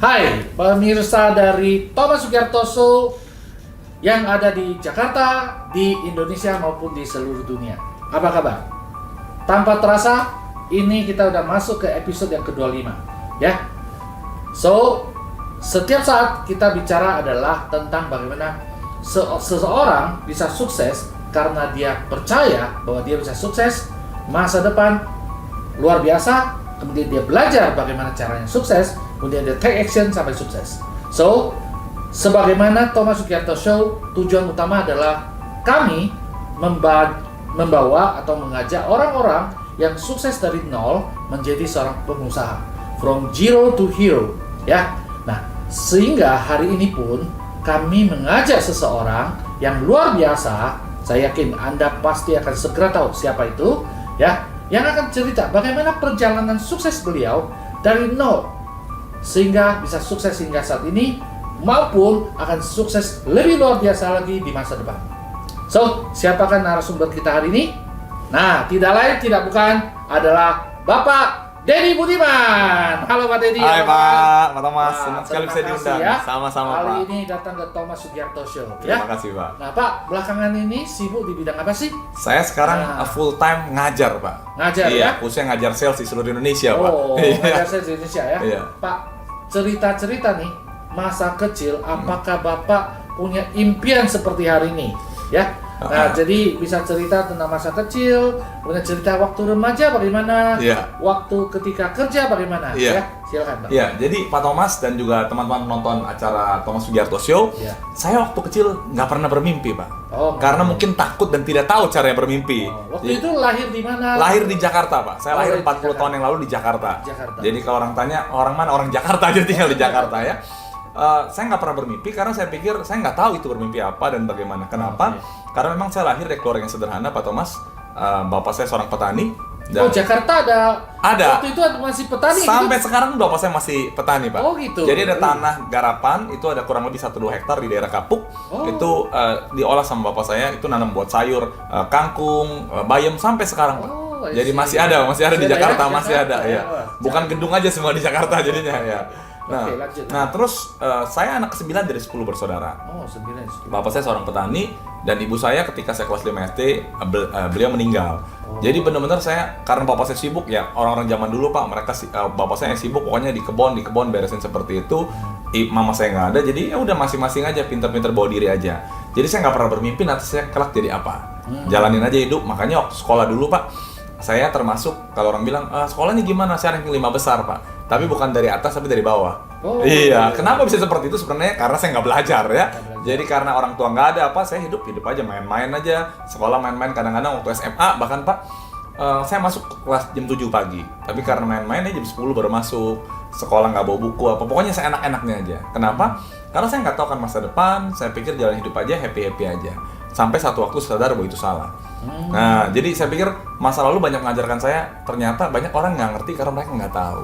Hai pemirsa dari Thomas Sugiarto Show yang ada di Jakarta, di Indonesia maupun di seluruh dunia. Apa kabar? Tanpa terasa, ini kita udah masuk ke episode yang ke-25 ya. So, setiap saat kita bicara adalah tentang bagaimana seseorang bisa sukses karena dia percaya bahwa dia bisa sukses, masa depan luar biasa, kemudian dia belajar bagaimana caranya sukses, kemudian dia take action sampai sukses. So, sebagaimana Thomas Sugiarto Show, tujuan utama adalah kami membawa atau mengajak orang-orang yang sukses dari nol menjadi seorang pengusaha, from zero to hero, ya. Nah, sehingga hari ini pun kami mengajak seseorang yang luar biasa. Saya yakin Anda pasti akan segera tahu siapa itu, ya, yang akan cerita bagaimana perjalanan sukses beliau dari nol sehingga bisa sukses hingga saat ini, maupun akan sukses lebih luar biasa lagi di masa depan. So, siapakah narasumber kita hari ini? Nah, tidak lain tidak bukan adalah Bapak Denny Budiman. Halo Pak Denny. Hai Pak Thomas, senang sekali bisa diundang. Ya. Sama-sama Pak. Kali ini datang ke Thomas Sugiarto Show. Terima kasih Pak. Nah Pak, belakangan ini sibuk di bidang apa sih? Saya sekarang full time ngajar Pak. Ngajar iya, ya? Khususnya ngajar sales di seluruh Indonesia Pak. Oh, ngajar sales di Indonesia ya? Iya. Pak, cerita-cerita nih, masa kecil, apakah Bapak punya impian seperti hari ini? Ya? Nah, jadi bisa cerita tentang masa kecil, kemudian cerita waktu remaja bagaimana, waktu ketika kerja bagaimana, ya? Silakan Pak. Iya, jadi Pak Thomas dan juga teman-teman penonton acara Thomas Sugiarto Show, saya waktu kecil nggak pernah bermimpi Pak, karena mungkin takut dan tidak tahu caranya bermimpi. Waktu itu lahir di mana? Lahir di Jakarta Pak, saya lahir 40 tahun yang lalu di Jakarta. Jadi kalau orang tanya, orang mana? Orang Jakarta aja tinggal di Jakarta ya. Saya nggak pernah bermimpi karena saya pikir saya nggak tahu itu bermimpi apa dan bagaimana. Kenapa? Karena memang saya lahir dari keluarga yang sederhana Pak Thomas. Bapak saya seorang petani. Dan Jakarta ada. Waktu itu masih petani. Sampai gitu? sekarang bapak saya masih petani Pak. Oh gitu. Jadi ada tanah garapan itu ada kurang lebih 1-2 hektar di daerah Kapuk. Itu diolah sama bapak saya. Itu nanam buat sayur, kangkung, bayam sampai sekarang Pak. Jadi masih ada di Jakarta, masih ada ya. Bukan gedung aja semua di Jakarta jadinya ya. Nah, terus saya anak ke-9 dari 10 bersaudara. Oh, 9. Bapak saya seorang petani dan ibu saya ketika saya kelas 5 SD beliau meninggal. Jadi benar-benar saya, karena bapak saya sibuk ya, orang-orang zaman dulu Pak, mereka bapak saya yang sibuk pokoknya di kebon beresin seperti itu. Mama saya nggak ada, jadi ya udah masing-masing aja pintar-pintar bawa diri aja. Jadi saya nggak pernah bermimpi nanti saya kelak jadi apa. Jalanin aja hidup. Makanya waktu sekolah dulu Pak, saya termasuk kalau orang bilang sekolahnya gimana, saya ranking 5 besar Pak. Tapi bukan dari atas, tapi dari bawah. Iya, kenapa bisa seperti itu sebenarnya? Karena saya nggak belajar ya. Jadi karena orang tua nggak ada saya hidup aja, main-main aja. Sekolah main-main, kadang-kadang waktu SMA bahkan Pak, saya masuk kelas jam 7 pagi. Tapi karena main-main jam 10 baru masuk. Sekolah nggak bawa buku apa, pokoknya saya enak-enaknya aja. Kenapa? Karena saya nggak tahu kan masa depan, saya pikir jalan hidup aja, happy-happy aja. Sampai satu waktu sadar bahwa itu salah. Nah, jadi saya pikir masa lalu banyak mengajarkan saya, ternyata banyak orang nggak ngerti karena mereka nggak tahu.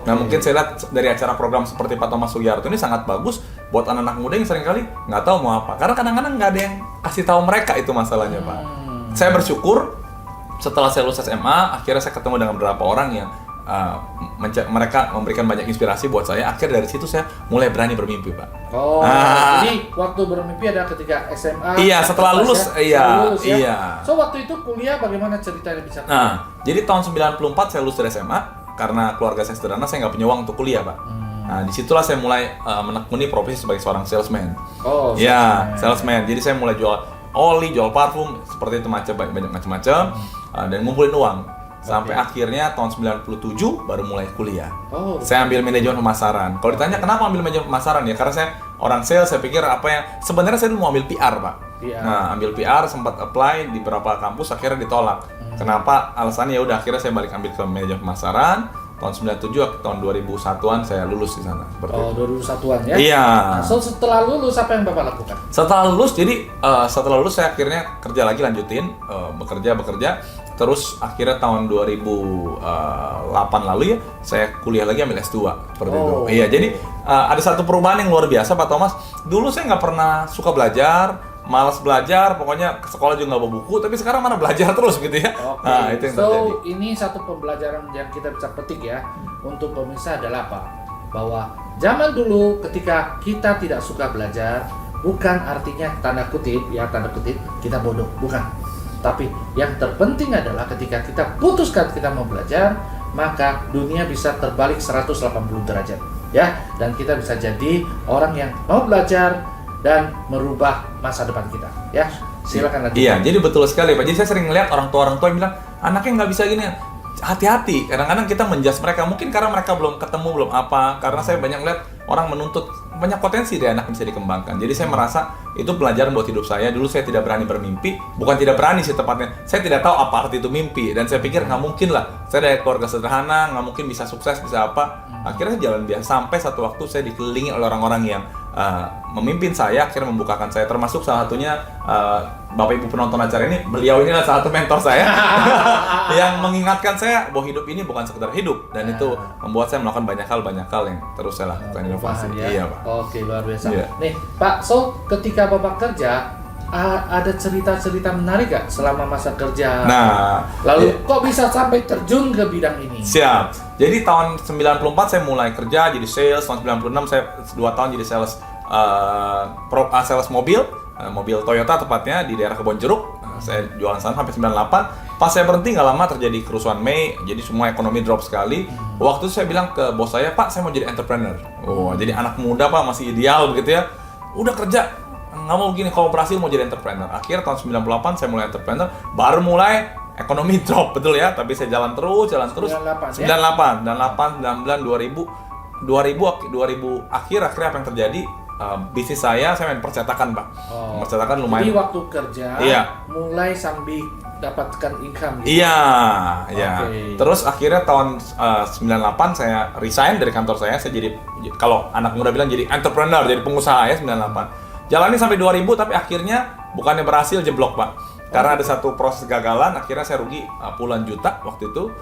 Nah, mungkin saya lihat dari acara program seperti Pak Thomas Sugiarto ini sangat bagus buat anak-anak muda yang seringkali nggak tahu mau apa. Karena kadang-kadang nggak ada yang kasih tahu mereka itu masalahnya, Pak. Saya bersyukur setelah saya lulus SMA, akhirnya saya ketemu dengan beberapa orang yang mereka memberikan banyak inspirasi buat saya. Akhirnya dari situ saya mulai berani bermimpi Pak. Jadi waktu bermimpi ada ketika SMA. Iya, setelah lulus, ya? Iya. So waktu itu kuliah bagaimana ceritanya bisa? Nah, jadi tahun 94 saya lulus dari SMA karena keluarga saya sederhana, saya nggak punya uang untuk kuliah Pak. Nah, disitulah saya mulai menekuni profesi sebagai seorang salesman. Salesman. Jadi saya mulai jual oli, jual parfum, seperti itu banyak macam-macam dan ngumpulin uang. Sampai akhirnya tahun 97 baru mulai kuliah. Saya ambil manajemen pemasaran. Kalau ditanya kenapa ambil manajemen pemasaran ya, karena saya orang sales, saya pikir sebenarnya saya dulu mau ambil PR Pak. Nah, ambil PR, sempat apply di beberapa kampus, akhirnya ditolak. Kenapa? Alasannya ya udah, akhirnya saya balik ambil ke manajemen pemasaran. Tahun 97, tahun 2001-an saya lulus di sana. Seperti itu. 2001-an ya? Iya. So setelah lulus apa yang Bapak lakukan? Setelah lulus, setelah lulus saya akhirnya kerja lagi, lanjutin bekerja. Terus akhirnya tahun 2008 lalu ya, saya kuliah lagi ambil S2 seperti itu. Iya, jadi ada satu perubahan yang luar biasa Pak Thomas. Dulu saya nggak pernah suka belajar, malas belajar, pokoknya ke sekolah juga nggak bawa buku, tapi sekarang mana belajar terus gitu ya. Nah, itu yang terjadi. So, ini satu pembelajaran yang kita bisa petik ya untuk pemirsa adalah apa? bahwa zaman dulu ketika kita tidak suka belajar, bukan artinya tanda kutip kita bodoh, bukan. Tapi yang terpenting adalah ketika kita putuskan kita mau belajar, maka dunia bisa terbalik 180 derajat, ya. Dan kita bisa jadi orang yang mau belajar dan merubah masa depan kita, ya. Silakan lanjut. Iya, jadi betul sekali Pak. Jadi saya sering ngeliat orang tua yang bilang, anaknya nggak bisa gini. Hati-hati, kadang-kadang kita menjudge mereka, mungkin karena mereka belum ketemu, belum apa. Karena saya banyak lihat orang menuntut banyak potensi dari anak yang bisa dikembangkan. Jadi saya merasa itu pelajaran buat hidup saya. Dulu saya tidak berani bermimpi, bukan tidak berani sih tepatnya. Saya tidak tahu apa arti itu mimpi, dan saya pikir nggak mungkin lah. Saya dari keluarga sederhana, nggak mungkin bisa sukses, bisa apa. Akhirnya jalan biasa, sampai satu waktu saya dikelilingi oleh orang-orang yang memimpin saya, akhirnya membukakan saya, termasuk salah satunya Bapak Ibu penonton acara ini, beliau ini adalah salah satu mentor saya yang mengingatkan saya bahwa hidup ini bukan sekedar hidup, dan itu membuat saya melakukan banyak hal yang terus saya lakukan inovasi. Ya? Iya Pak. Oke, luar biasa. Iya. Nih Pak, so ketika Bapak kerja, ada cerita-cerita menarik gak selama masa kerja? Nah, lalu kok bisa sampai terjun ke bidang ini? Siap. Jadi tahun 94 saya mulai kerja jadi sales, tahun 96 saya 2 tahun jadi sales sales mobil Toyota tepatnya di daerah Kebonjeruk. Saya jualan sana sampai 98. Pas saya berhenti nggak lama terjadi kerusuhan Mei, jadi semua ekonomi drop sekali. Waktu itu saya bilang ke bos saya, Pak, saya mau jadi entrepreneur. Jadi anak muda Pak, masih ideal begitu ya. Udah kerja, nggak mau begini, kalau berhasil mau jadi entrepreneur. Akhirnya tahun 98 saya mulai entrepreneur, baru mulai ekonomi drop, betul ya, tapi saya jalan terus 98, 98, 99, 2000 akhirnya apa yang terjadi? Bisnis saya main percetakan Pak. Percetakan lumayan. Jadi waktu kerja, mulai sambil dapatkan income gitu? Iya, iya. Terus akhirnya tahun 98 saya resign dari kantor saya jadi, kalau anak muda bilang, jadi entrepreneur, jadi pengusaha ya 98. Jalani sampai 2000, tapi akhirnya bukannya berhasil, jeblok Pak. Karena ada satu proses gagalan, akhirnya saya rugi puluhan juta waktu itu.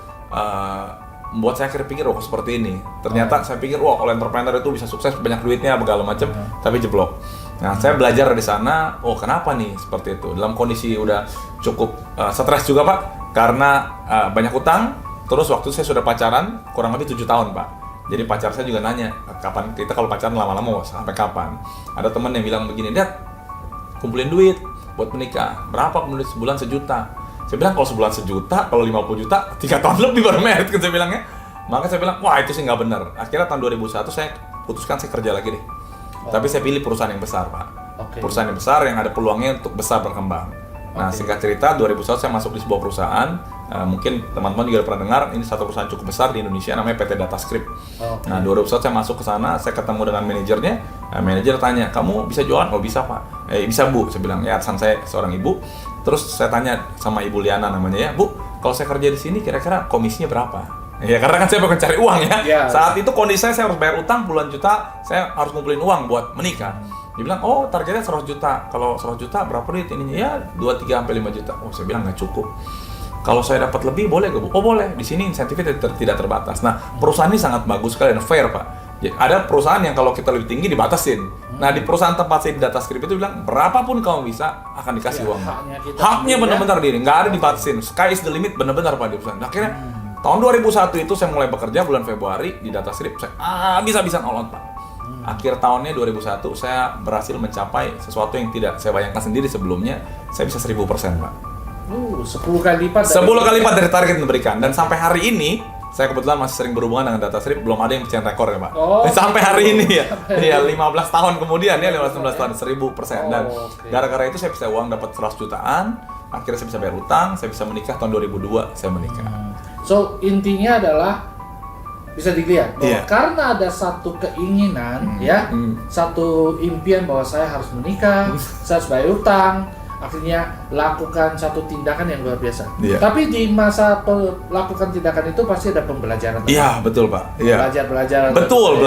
Membuat saya akhirnya pikir, seperti ini. Ternyata saya pikir, kalau entrepreneur itu bisa sukses, banyak duitnya, segala macam, tapi jeblok. Nah, saya belajar dari sana, kenapa nih seperti itu. Dalam kondisi udah cukup stres juga Pak, karena banyak utang. Terus waktu itu saya sudah pacaran, kurang lebih 7 tahun Pak. Jadi pacar saya juga nanya, kapan kita kalau pacaran lama-lama sampai kapan? Ada teman yang bilang begini, Dad, kumpulin duit buat menikah. Berapa kumpulin sebulan 1 juta? Saya bilang kalau sebulan 1 juta, kalau 50 juta, 3 tahun lebih baru merit kan saya bilangnya. Maka saya bilang, wah itu sih nggak benar. Akhirnya tahun 2001 saya putuskan saya kerja lagi deh. Tapi saya pilih perusahaan yang besar Pak. Perusahaan yang besar yang ada peluangnya untuk besar berkembang. Nah singkat cerita 2001 saya masuk di sebuah perusahaan. Mungkin teman-teman juga pernah dengar, ini satu perusahaan cukup besar di Indonesia namanya PT Datascript. Nah 2001 saya masuk ke sana, saya ketemu dengan manajernya. Manajer tanya, kamu bisa jualan? Oh bisa Pak. Bisa Bu, saya bilang, ya atasan saya seorang ibu. Terus saya tanya sama Ibu Liana namanya, ya Bu, kalau saya kerja di sini kira-kira komisinya berapa? Ya karena kan saya bukan cari uang ya. Saat itu kondisi saya harus bayar utang puluhan juta, saya harus ngumpulin uang buat menikah. Dia bilang, targetnya 100 juta. Kalau 100 juta berapa duit ininya? Ya 2, 3 sampai 5 juta. Saya bilang nggak cukup. Kalau saya dapat lebih boleh nggak Bu? Boleh. Di sini insentifnya tidak terbatas. Nah perusahaan ini sangat bagus sekali dan fair Pak. Ada perusahaan yang kalau kita lebih tinggi dibatasin. Nah di perusahaan tempat saya di Datascript itu bilang berapapun kamu bisa akan dikasih uang. Haknya benar-benar diri, nggak ada dibatasin. Sky is the limit benar-benar Pak di perusahaan. Akhirnya tahun 2001 itu saya mulai bekerja bulan Februari di Datascript. Saya habis-habisan all out Pak. Akhir tahunnya 2001 saya berhasil mencapai sesuatu yang tidak saya bayangkan sendiri sebelumnya. Saya bisa 1000% Pak. 10 kali lipat. 10 kali lipat dari target yang diberikan. Dan sampai hari ini saya kebetulan masih sering berhubungan dengan Datascript, belum ada yang pecahin rekor ya Pak. Sampai hari ini ya. Iya 15 tahun kemudian ya, 15-16 tahun 1000%. Dan gara-gara itu saya bisa uang dapat 100 jutaan, akhirnya saya bisa bayar utang, saya bisa menikah tahun 2002 saya menikah. So intinya adalah bisa dilihat bahwa karena ada satu keinginan satu impian bahwa saya harus menikah, saya harus bayar utang, akhirnya lakukan satu tindakan yang luar biasa. Tapi di masa lakukan tindakan itu pasti ada pembelajaran. Iya, betul Pak. Belajar. Betul,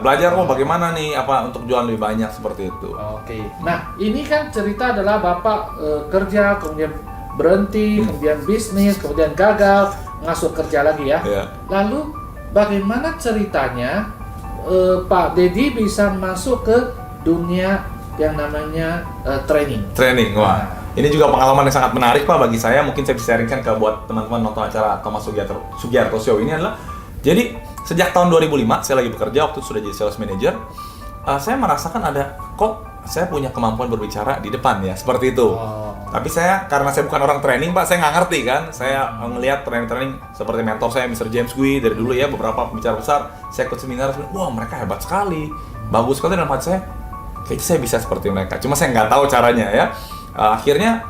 belajar mau bagaimana nih untuk jualan lebih banyak seperti itu. Nah, ini kan cerita adalah Bapak kerja, kemudian berhenti, kemudian bisnis, kemudian gagal, masuk kerja lagi ya. Lalu bagaimana ceritanya Pak Dedi bisa masuk ke dunia yang namanya training. Wah. Ini juga pengalaman yang sangat menarik Pak bagi saya. Mungkin saya bisa sharingkan ke buat teman-teman nonton acara Thomas Sugiarto Show ini adalah, jadi Sejak tahun 2005 saya lagi bekerja, waktu itu sudah jadi sales manager. Saya merasakan ada kok saya punya kemampuan berbicara di depan ya, seperti itu. Tapi karena saya bukan orang training Pak, saya nggak ngerti kan. Saya ngelihat training seperti mentor saya Mr. James Gui dari dulu ya, beberapa pembicara besar. Saya ikut seminar, wah mereka hebat sekali, bagus sekali, dalam hati saya kayaknya saya bisa seperti mereka. Cuma saya nggak tahu caranya ya. Akhirnya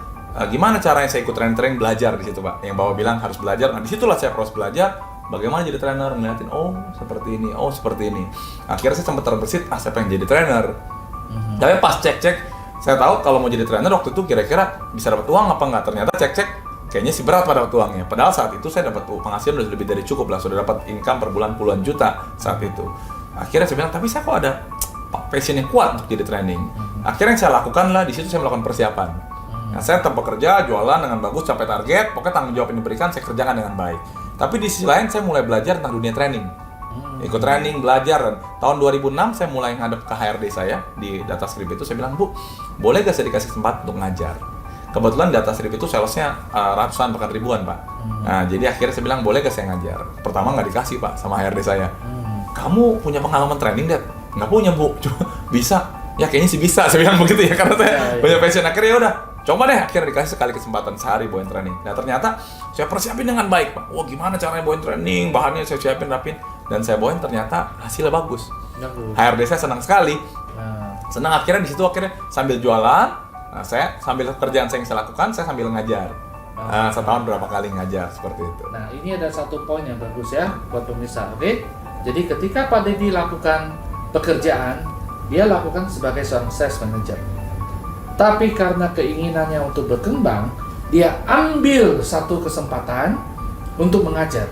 gimana caranya saya ikut training belajar di situ Pak. Yang Bapak bilang harus belajar. Nah disitulah saya proses belajar. Bagaimana jadi trainer, ngeliatin, oh seperti ini, oh seperti ini. Akhirnya saya sempat terbersit, saya pengen jadi trainer. Tapi pas cek-cek, saya tahu kalau mau jadi trainer waktu itu kira-kira bisa dapat uang apa enggak. Ternyata cek-cek, kayaknya sih berat pada uangnya. Padahal saat itu saya dapat penghasilan udah lebih dari cukup lah, sudah dapat income per bulan puluhan juta saat itu. Akhirnya saya bilang, tapi saya kok ada passion yang kuat untuk jadi training. Akhirnya yang saya lakukan lah, di situ saya melakukan persiapan. Nah, saya tetap bekerja, jualan dengan bagus, capai target, pokoknya tanggung jawab yang diberikan saya kerjakan dengan baik. Tapi di sisi lain saya mulai belajar tentang dunia training. Ikut training, belajar. Tahun 2006 saya mulai ngadep ke HRD saya di DataScript itu, saya bilang, Bu, boleh gak saya dikasih tempat untuk ngajar? Kebetulan DataScript itu salesnya ratusan bahkan ribuan Pak. Nah jadi akhirnya saya bilang, boleh gak saya ngajar? Pertama nggak dikasih Pak sama HRD saya. Kamu punya pengalaman training, Dad? Nggak punya Bu, bisa. Ya kayaknya sih bisa, saya bilang begitu ya, karena saya punya passion. Akhirnya ya udah, coba deh, akhirnya dikasih sekali kesempatan sehari bawain training. Nah ternyata saya persiapin dengan baik Pak. Wah gimana caranya bawain training, bahannya saya siapin rapin, dan saya bawain ternyata hasilnya bagus. HRD saya senang sekali. Senang, akhirnya di situ akhirnya sambil jualan, nah, saya sambil kerjaan saya yang saya lakukan, saya sambil ngajar. Setahun berapa kali ngajar seperti itu. Nah ini ada satu poin yang bagus ya buat pemirsa. Oke, jadi ketika Pak Deddy lakukan pekerjaan, dia lakukan sebagai seorang sales manager. Tapi karena keinginannya untuk berkembang, dia ambil satu kesempatan untuk mengajar.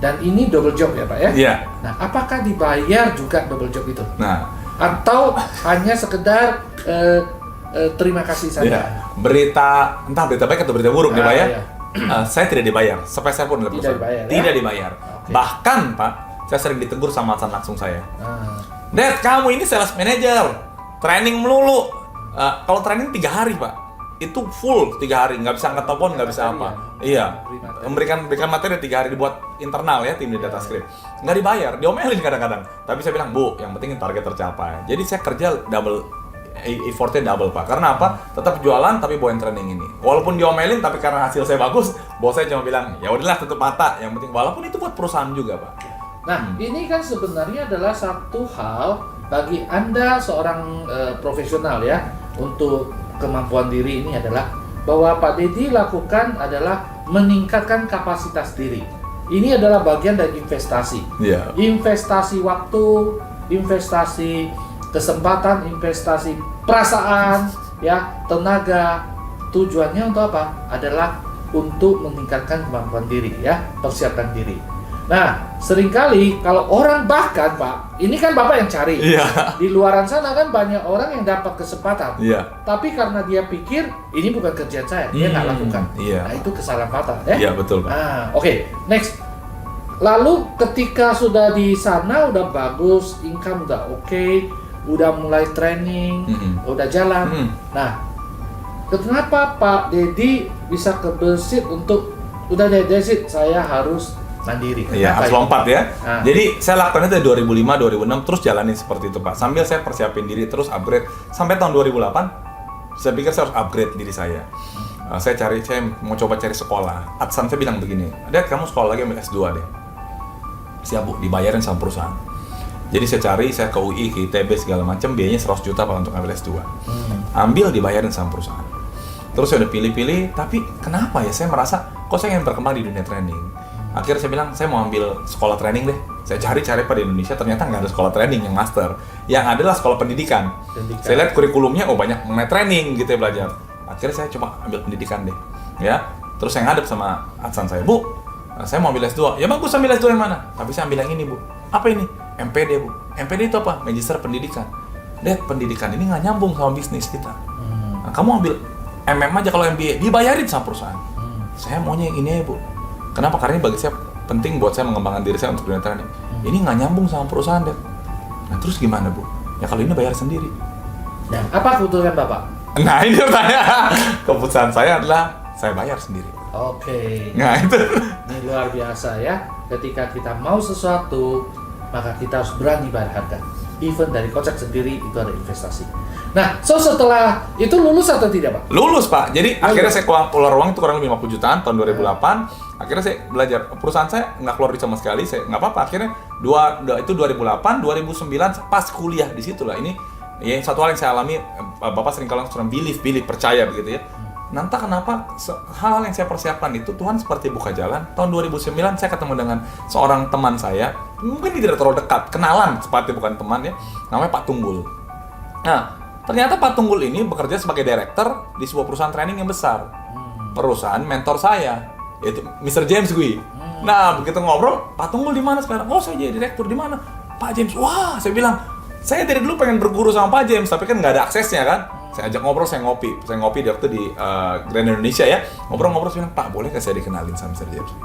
Dan ini double job ya Pak ya? Iya. Nah, apakah dibayar juga double job itu? Nah, atau hanya sekedar terima kasih saja? iya. Entah berita baik atau berita buruk dibayar. Saya tidak dibayar, sepeser pun dalam perusahaan. Tidak dibayar. Okay. Bahkan Pak, saya sering ditegur sama atasan langsung saya. Dad, kamu ini sales manager, training melulu. Kalau training 3 hari Pak, itu full 3 hari, nggak bisa angkat telepon, nggak bisa apa. Iya, memberikan materi 3 hari dibuat internal ya, tim di DataScript. Nggak dibayar, diomelin kadang-kadang. Tapi saya bilang, Bu, yang penting target tercapai. Jadi saya kerja effortnya double Pak. Karena apa? Tetap jualan tapi bawain training ini. Walaupun diomelin, tapi karena hasil saya bagus, bos saya cuma bilang, ya udahlah tutup mata. Yang penting, walaupun itu buat perusahaan juga Pak. Nah, ini kan sebenarnya adalah satu hal bagi Anda seorang profesional ya, untuk kemampuan diri ini adalah bahwa Pak Deddy lakukan adalah meningkatkan kapasitas diri. Ini adalah bagian dari investasi. Yeah. Investasi waktu, investasi kesempatan, investasi perasaan, ya, tenaga. Tujuannya untuk apa? Adalah untuk meningkatkan kemampuan diri ya, persiapkan diri. Nah, seringkali kalau orang bahkan Pak, ini kan Bapak yang cari. Iya. Di luaran sana kan banyak orang yang dapat kesempatan. Iya. Tapi karena dia pikir ini bukan kerjaan saya, dia nggak lakukan. Iya. Nah, itu kesalahan fatal ya. Iya, betul Pak. Oke. Next. Lalu ketika sudah di sana udah bagus, income udah oke, udah mulai training, udah jalan. Nah, kenapa Pak Deddy bisa kebesit untuk udah deh, that's it, saya harus mandiri? Iya, harus lompat ya. Jadi saya lakukan itu dari 2005, 2006 terus jalanin seperti itu Pak. Sambil saya persiapin diri terus upgrade sampai tahun 2008. Saya pikir saya harus upgrade diri saya. Saya mau coba cari sekolah. Atasan saya bilang begini, Dad, kamu sekolah lagi ambil S2 deh. Siap Bu, dibayarin sama perusahaan. Jadi saya ke UI, ke ITB segala macam, biayanya 100 juta Pak untuk ambil S2. Ambil, dibayarin sama perusahaan. Terus saya udah pilih-pilih, tapi kenapa ya saya merasa kok saya ingin berkembang di dunia training. Akhirnya saya bilang, saya mau ambil sekolah training deh. Saya cari-cari pada Indonesia, ternyata nggak ada sekolah training yang master. Yang ada adalah sekolah pendidikan. Saya lihat kurikulumnya, banyak mengenai training gitu ya belajar. Akhirnya saya coba ambil pendidikan deh. Ya, terus saya ngadep sama atasan saya, Bu, saya mau ambil S2. Ya bagus, ambil S2 yang mana? Tapi saya ambil yang ini Bu. Apa ini? MPD Bu. MPD itu apa? Magister Pendidikan. Dad, pendidikan ini nggak nyambung sama bisnis kita. Nah, kamu ambil MM aja, kalau MBA dibayarin sama perusahaan. Saya maunya yang ini ya Bu. Kenapa? Karena ini bagi saya penting buat saya mengembangkan diri saya untuk dunia training. Ini nggak nyambung sama perusahaan, Dad. Nah terus gimana Bu? Ya kalau ini bayar sendiri. Nah, apa keputusan Bapak? Nah ini pertanyaan. Keputusan saya adalah saya bayar sendiri. Oke. Nah itu. Ini luar biasa ya. ketika kita mau sesuatu, maka kita harus berani bayar harga. Even dari kocek sendiri itu ada investasi. Nah, so setelah itu lulus atau tidak, Pak? Lulus, Pak. Jadi Lulus. akhirnya saya keluar uang itu kurang lebih 50 jutaan tahun 2008. Akhirnya saya belajar. Perusahaan saya nggak keluar duit sama sekali. Saya nggak apa-apa. Akhirnya itu 2008, 2009 pas kuliah di situ lah. Ini ya satu hal yang saya alami. Bapak sering kalau believe, percaya begitu ya. Nanti kenapa hal-hal yang saya persiapkan itu Tuhan seperti buka jalan. Tahun 2009 saya ketemu dengan seorang teman saya, mungkin tidak terlalu dekat, kenalan seperti bukan teman ya, namanya Pak Tunggul. Nah, ternyata Pak Tunggul ini bekerja sebagai direktur di sebuah perusahaan training yang besar. Perusahaan mentor saya, yaitu Mr. James Gui. Nah, begitu ngobrol, Pak Tunggul di mana sekarang? Oh, saya jadi direktur di mana? Pak James. Wah, saya bilang, saya dari dulu pengen berguru sama Pak James, tapi kan nggak ada aksesnya kan. Saya ajak ngobrol, saya ngopi di waktu di Grand Indonesia ya. Ngobrol-ngobrol, saya bilang, Pak, boleh nggak saya dikenalin sama Mr. James Gui?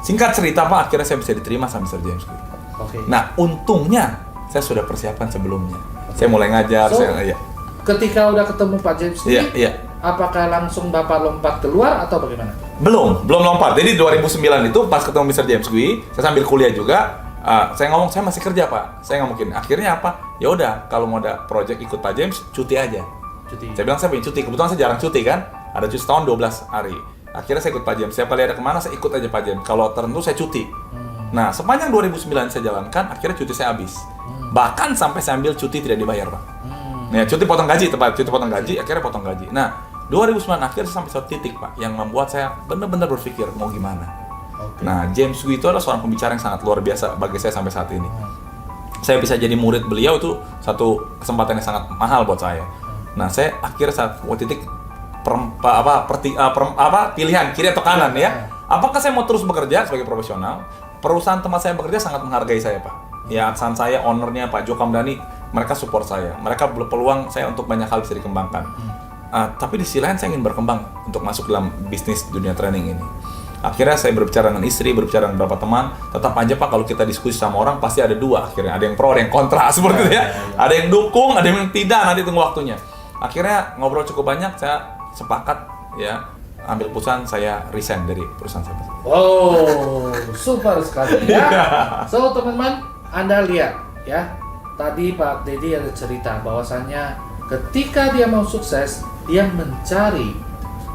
Singkat cerita, Pak, akhirnya saya bisa diterima sama Mr. James Gui. Oke. Nah, untungnya saya sudah persiapkan sebelumnya. Saya mulai ngajar, So, ya. ketika udah ketemu Pak James Gui, Iya. apakah langsung Bapak lompat keluar atau bagaimana? Belum lompat. Jadi 2009 itu pas ketemu Mr. James Gui, saya sambil kuliah juga, saya ngomong saya masih kerja, Pak. Saya nggak mungkin. Akhirnya apa? Ya udah, kalau mau ada project ikut Pak James, cuti aja. Cuti. Saya bilang saya pengen cuti. Kebetulan saya jarang cuti kan. Ada cuti setahun 12 hari. Akhirnya saya ikut Pak James. Setiap kali ada kemana saya ikut aja Pak James. Kalau tertentu saya cuti. Nah, sepanjang 2009 saya jalankan, akhirnya cuti saya habis. Bahkan sampai saya ambil cuti tidak dibayar, Pak. Nah, cuti potong gaji, cuti potong gaji, akhirnya potong gaji. Nah, 2009 akhirnya sampai suatu titik, Pak, yang membuat saya benar-benar berpikir mau gimana. Oke. Nah, James Gui itu adalah seorang pembicara yang sangat luar biasa bagi saya sampai saat ini. Saya bisa jadi murid beliau itu satu kesempatan yang sangat mahal buat saya. Nah, saya akhirnya saat titik pilihan kiri atau kanan ya. Apakah saya mau terus bekerja sebagai profesional? Perusahaan tempat saya bekerja sangat menghargai saya, Pak. Ya, atasan saya, ownernya Pak Joko Kamdani, mereka support saya. Mereka berpeluang saya untuk banyak hal bisa dikembangkan. Tapi di sisi lain saya ingin berkembang untuk masuk dalam bisnis dunia training ini. Akhirnya saya berbicara dengan istri, berbicara dengan beberapa teman. Tetap aja, Pak, kalau kita diskusi sama orang pasti ada dua. Akhirnya ada yang pro, ada yang kontra seperti itu ya. Ada yang dukung, ada yang tidak. Nanti tunggu waktunya. Akhirnya ngobrol cukup banyak, saya sepakat ya ambil keputusan saya resign dari perusahaan saya. Oh, super sekali ya. So teman-teman, Anda lihat ya. Tadi Pak Dedi ada cerita bahwasannya ketika dia mau sukses, dia mencari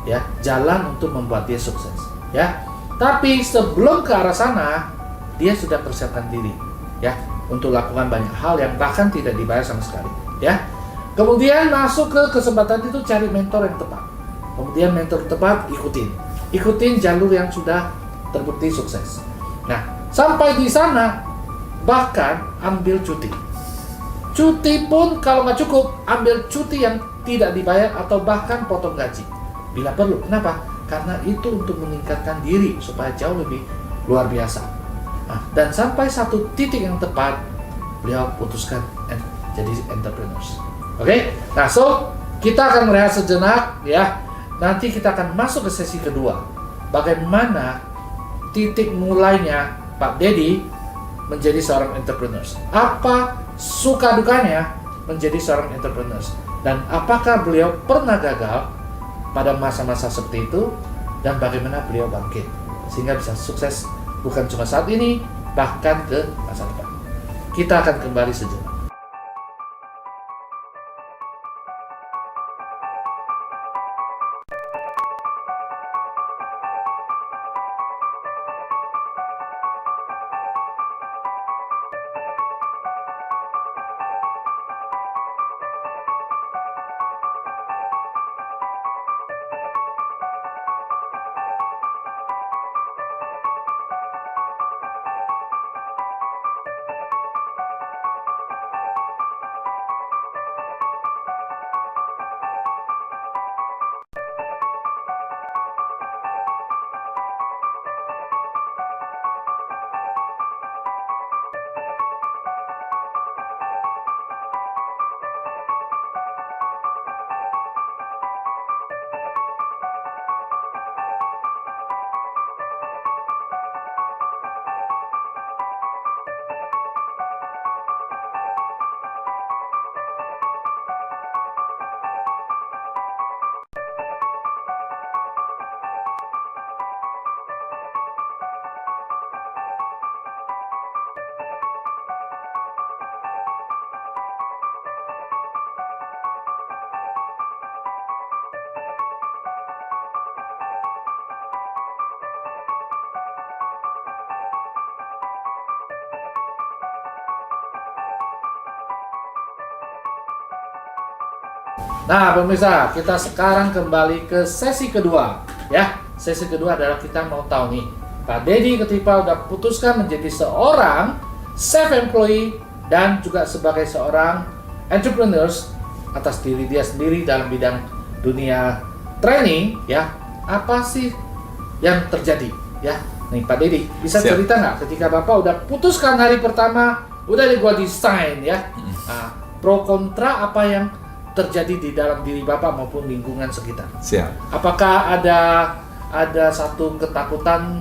ya jalan untuk membuat dia sukses ya. Tapi sebelum ke arah sana, dia sudah persiapkan diri ya untuk lakukan banyak hal yang bahkan tidak dibayar sama sekali ya. Kemudian masuk ke kesempatan itu, cari mentor yang tepat. Kemudian mentor tepat ikutin jalur yang sudah terbukti sukses. Nah, sampai di sana bahkan ambil cuti. Cuti pun kalau nggak cukup, ambil cuti yang tidak dibayar atau bahkan potong gaji bila perlu. Kenapa? Karena itu untuk meningkatkan diri supaya jauh lebih luar biasa. Nah, dan sampai satu titik yang tepat, beliau putuskan jadi entrepreneurs. Oke, nah so kita akan merehat sejenak ya. Nanti kita akan masuk ke sesi kedua. Bagaimana titik mulainya Pak Dedi menjadi seorang entrepreneurs? Apa suka dukanya menjadi seorang entrepreneurs? Dan apakah beliau pernah gagal pada masa-masa seperti itu? Dan bagaimana beliau bangkit sehingga bisa sukses bukan cuma saat ini, bahkan ke masa depan. Kita akan kembali sejenak. Nah, pemirsa, kita sekarang kembali ke sesi kedua, ya. Sesi kedua adalah kita mau tahu nih, Pak Dedi ketika udah putuskan menjadi seorang self-employed dan juga sebagai seorang entrepreneurs atas diri dia sendiri dalam bidang dunia training, ya. Apa sih yang terjadi, ya? Nih, Pak Dedi, bisa Siap. cerita nggak ketika Bapak udah putuskan hari pertama, udah nih gua desain, ya. Nah, pro kontra apa yang terjadi di dalam diri Bapak maupun lingkungan sekitar? Siap. Apakah ada satu ketakutan,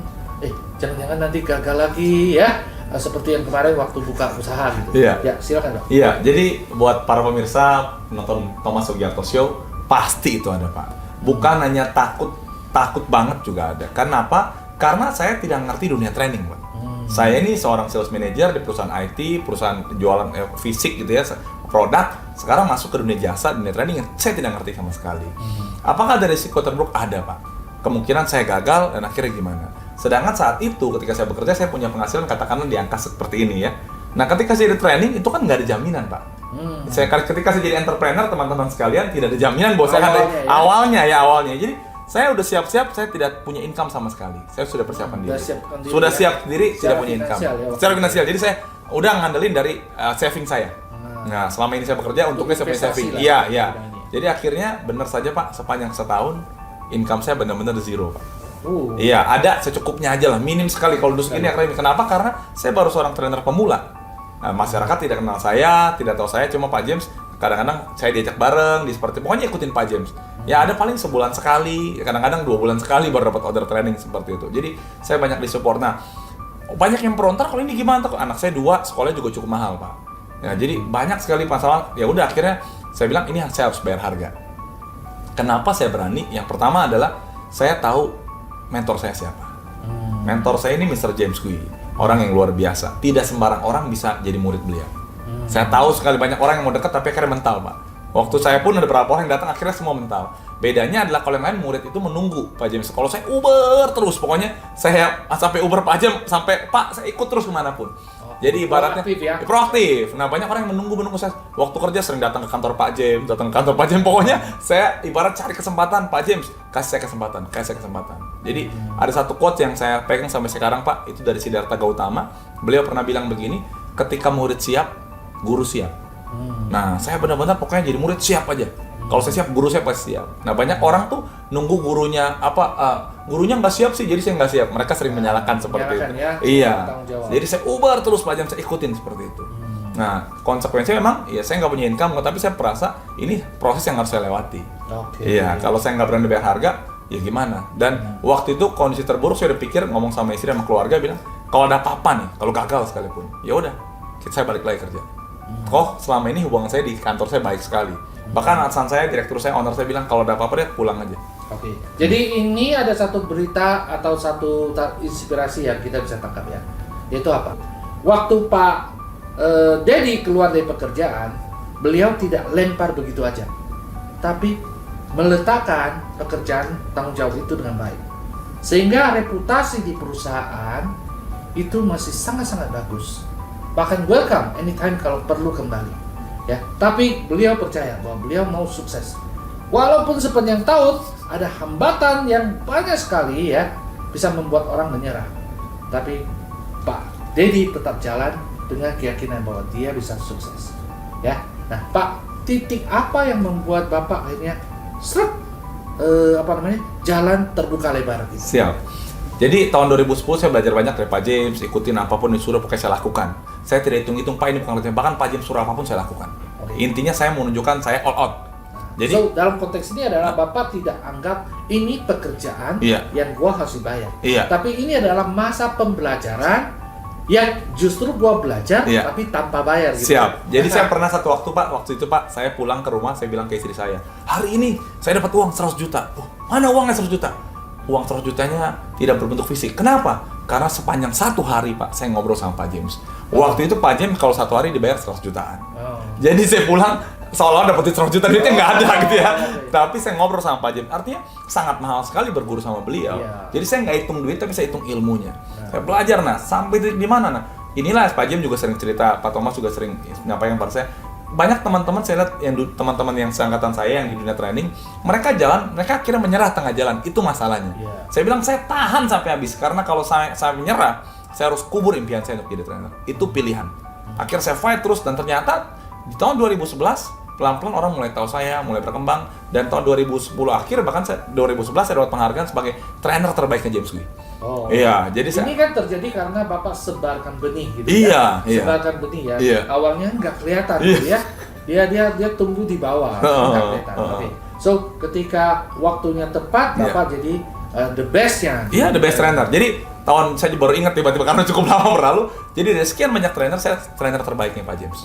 jangan-jangan nanti gagal lagi ya, seperti yang kemarin waktu buka usaha gitu? Iya. Ya, silakan Pak. Iya, jadi buat para pemirsa nonton Thomas Sugiarto Show, pasti itu ada Pak. Bukan hanya takut banget juga ada. Kenapa? Karena saya tidak ngerti dunia training Pak. Saya ini seorang sales manager di perusahaan IT, perusahaan jualan fisik gitu ya, produk. Sekarang masuk ke dunia jasa, dunia training yang saya tidak ngerti sama sekali. Apakah ada risiko terburuk? Ada Pak. Kemungkinan saya gagal dan akhirnya gimana? Sedangkan saat itu ketika saya bekerja saya punya penghasilan katakanlah di angka seperti ini ya. Nah ketika saya di training itu kan nggak ada jaminan Pak. Ketika saya jadi entrepreneur teman-teman sekalian tidak ada jaminan bahwa saya ada awalnya. Jadi saya udah siap-siap, saya tidak punya income sama sekali. Saya sudah persiapan diri. Sudah siap sendiri, tidak punya income. Secara finansial. Jadi saya udah ngandelin dari saving saya. Nah selama ini saya bekerja untuknya saya punya saving. Iya. Jadi akhirnya benar saja Pak, sepanjang setahun income saya benar-benar zero Pak. Iya, ada secukupnya aja lah, minim sekali kalau dulu segini. Kenapa? Karena saya baru seorang trainer pemula. Nah, masyarakat tidak kenal saya, tidak tahu saya, cuma Pak James. Kadang-kadang saya diajak bareng, pokoknya ikutin Pak James. Ya ada paling sebulan sekali, kadang-kadang 2 bulan sekali baru dapat order training seperti itu. Jadi saya banyak disupport. Nah, banyak yang perontar kalau ini gimana? Anak saya 2, sekolahnya juga cukup mahal Pak. Ya, jadi banyak sekali masalah. Ya udah akhirnya saya bilang ini saya harus bayar harga. Kenapa saya berani? Yang pertama adalah saya tahu mentor saya siapa. Mentor saya ini Mr. James Gui, orang yang luar biasa. Tidak sembarang orang bisa jadi murid beliau. Saya tahu sekali banyak orang yang mau dekat tapi akhirnya mental Pak. Waktu saya pun ada beberapa orang yang datang akhirnya semua mental. Bedanya adalah kalau yang lain murid itu menunggu Pak James. Kalau saya Uber terus, pokoknya saya sampai Uber Pak James, sampai Pak saya ikut terus kemanapun. Jadi ibaratnya proaktif. Nah banyak orang yang menunggu saya. Waktu kerja sering datang ke kantor Pak James, Pokoknya saya ibarat cari kesempatan Pak James, kasih saya kesempatan. Jadi ada satu quote yang saya pegang sampai sekarang Pak, itu dari Siddhartha Gautama. Beliau pernah bilang begini, ketika murid siap, guru siap. Nah saya benar-benar pokoknya jadi murid siap aja. Kalau saya siap, guru saya pasti siap. Nah banyak orang tuh nunggu gurunya gurunya nggak siap sih, jadi saya nggak siap. Mereka sering menyalahkan seperti itu. Ya, iya. Jadi saya Uber terus Pak Jam, saya ikutin seperti itu. Nah konsekuensinya memang, ya saya nggak punya income, tapi saya merasa ini proses yang harus saya lewati. Iya. Kalau saya nggak berani bayar harga, ya gimana? Dan waktu itu kondisi terburuk saya udah pikir ngomong sama istri sama keluarga bilang, kalau ada apa-apa nih, kalau gagal sekalipun, ya udah, saya balik lagi kerja. Kok selama ini hubungan saya di kantor saya baik sekali. Bahkan atasan saya, direktur saya, owner saya bilang kalau ada apa-apa dia pulang aja. Jadi ini ada satu berita atau satu inspirasi yang kita bisa tangkap ya. Yaitu apa? Waktu Pak Dedi keluar dari pekerjaan, beliau tidak lempar begitu aja. Tapi meletakkan pekerjaan tanggung jawab itu dengan baik. Sehingga reputasi di perusahaan itu masih sangat-sangat bagus. Bahkan welcome anytime kalau perlu kembali. Ya, tapi beliau percaya bahwa beliau mau sukses. Walaupun sepanjang tahun ada hambatan yang banyak sekali ya, bisa membuat orang menyerah. Tapi Pak Dedi tetap jalan dengan keyakinan bahwa dia bisa sukses. Ya. Nah, Pak, titik apa yang membuat Bapak akhirnya jalan terbuka lebar gitu? Siap. Jadi tahun 2010 saya belajar banyak dari Pak James, ikutin apapun yang suruh pokoknya saya lakukan. Saya tidak hitung-hitung Pak ini bukan kerjaan, bahkan Pak James suruh apapun saya lakukan. Intinya saya mau menunjukkan saya all out. Jadi dalam konteks ini adalah Bapak tidak anggap ini pekerjaan yang gua harus dibayar. Tapi ini adalah masa pembelajaran yang justru gua belajar tapi tanpa bayar gitu. Siap. Jadi saya pernah satu waktu itu Pak, saya pulang ke rumah, saya bilang ke istri saya, "Hari ini saya dapat uang 100 juta." Mana uangnya 100 juta? Uang 100 jutanya tidak berbentuk fisik. Kenapa? Karena sepanjang satu hari Pak, saya ngobrol sama Pak James. Waktu itu Pak James kalau satu hari dibayar 100 jutaan. Jadi saya pulang seolah-olah dapetin 100 juta, duitnya nggak ada gitu ya. Tapi saya ngobrol sama Pak James, artinya sangat mahal sekali berguru sama beliau. Jadi saya nggak hitung duit, tapi saya hitung ilmunya. Saya belajar, sampai di mana, inilah Pak James juga sering cerita, Pak Thomas juga sering menyampaikan pada saya, banyak teman-teman saya lihat yang teman-teman yang seangkatan saya yang di dunia training, mereka akhirnya menyerah tengah jalan. Itu masalahnya. Saya bilang saya tahan sampai habis karena kalau saya menyerah, saya harus kubur impian saya untuk jadi trainer. Itu pilihan. Akhirnya saya fight terus dan ternyata di tahun 2011 pelan-pelan orang mulai tahu saya, mulai berkembang, dan tahun 2010 akhir bahkan 2011 saya dapat penghargaan sebagai trainer terbaiknya James Gui. Oh. Iya, jadi ini kan terjadi karena Bapak sebarkan benih gitu iya, ya. Iya. Sebarkan benih ya. Iya. Awalnya nggak kelihatan Iya. gitu ya. Dia tumbuh di bawah, nggak kelihatan. Oke. So, ketika waktunya tepat Iya. Bapak jadi the best-nya. Iya, the best trainer. Jadi tahun saya baru ingat tiba-tiba karena cukup lama berlalu. Jadi dari sekian banyak trainer, saya trainer terbaiknya Pak James.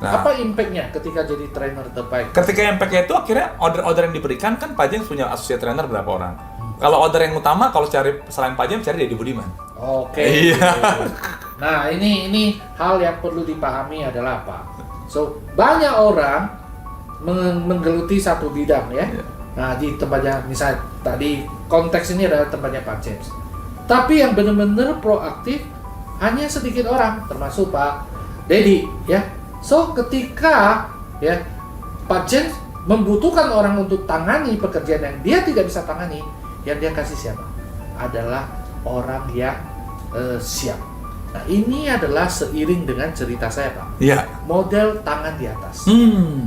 Nah, apa impact-nya ketika jadi trainer terbaik? ketika impact-nya itu akhirnya order-order yang diberikan kan Pak James punya associate trainer berapa orang. Kalau order yang utama kalau cari selain Pak James cari Deddy Budiman. Oke. Iya. Nah, ini hal yang perlu dipahami adalah apa? So, banyak orang menggeluti satu bidang ya. Iya. Nah, di tempatnya misalnya tadi konteks ini adalah tempatnya Pak James. Tapi yang benar-benar proaktif hanya sedikit orang, termasuk Pak Deddy ya. So, ketika ya Pak James membutuhkan orang untuk tangani pekerjaan yang dia tidak bisa tangani, yang dia kasih siapa? Adalah orang yang siap. Nah, ini adalah seiring dengan cerita saya, Pak. Iya. Model tangan di atas.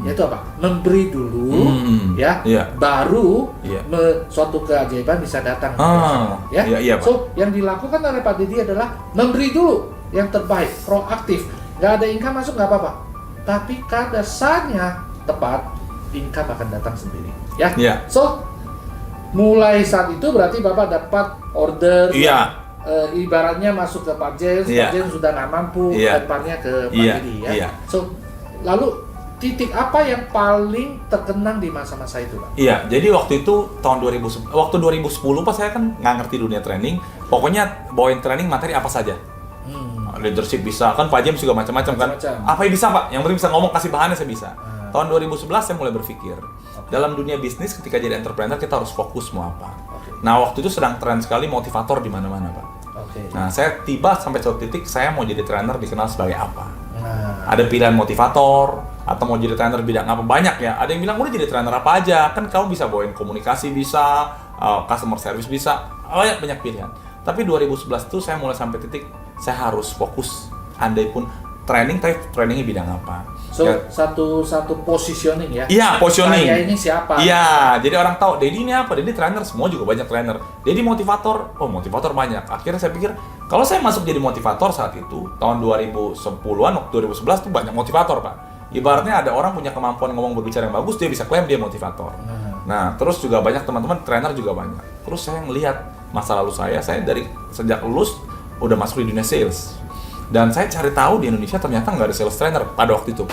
Yaitu apa? Memberi dulu, ya, Iya. baru Iya. suatu keajaiban bisa datang. Ya. Iya, iya, Pak. So, yang dilakukan oleh Pak Deddy adalah memberi dulu yang terbaik, proaktif. Nggak ada income masuk nggak apa-apa. Tapi pada saatnya tepat, income akan datang sendiri. Ya. Iya. So, mulai saat itu berarti Bapak dapat order. Iya. Ibaratnya masuk ke Pak James, Iya. Pak James sudah nggak mampu, Iya. lemparnya ke Pak Iya. Deddy ya. Iya. So, lalu titik apa yang paling terkenang di masa-masa itu, Pak? Iya, jadi waktu itu tahun 2010 pas saya kan nggak ngerti dunia training, pokoknya bawain training materi apa saja. Leadership bisa, kan Pak James juga macam-macam kan. Macam-macam. Apa yang bisa Pak? Yang penting bisa ngomong, kasih bahannya saya bisa. Ah. Tahun 2011 saya mulai berpikir, dalam dunia bisnis ketika jadi entrepreneur kita harus fokus mau apa. Oke. Nah waktu itu sedang tren sekali motivator di mana-mana Pak. Oke. Nah saya tiba sampai suatu titik saya mau jadi trainer dikenal sebagai apa. Nah, Ada pilihan motivator atau mau jadi trainer bidang apa, banyak ya. Ada yang bilang udah jadi trainer apa aja, kan kamu bisa bawain komunikasi bisa, customer service bisa, banyak pilihan. Tapi 2011 itu saya mulai sampai titik saya harus fokus. Andai pun training, tapi trainingnya bidang apa? so Ya, satu positioning ya. iya, positioning. Saya ini siapa? Iya, jadi orang tahu Deddy ini apa, Deddy trainer, semua juga banyak trainer. Deddy motivator, oh motivator banyak. Akhirnya saya pikir, kalau saya masuk jadi motivator saat itu, tahun 2010-an, waktu 2011 tuh banyak motivator Pak. Ibaratnya ada orang punya kemampuan ngomong berbicara yang bagus, dia bisa klaim dia motivator. Nah, terus juga banyak teman-teman trainer juga banyak. Terus saya ngelihat masa lalu saya dari sejak lulus udah masuk di dunia sales. Dan saya cari tahu di Indonesia ternyata nggak ada sales trainer pada waktu itu.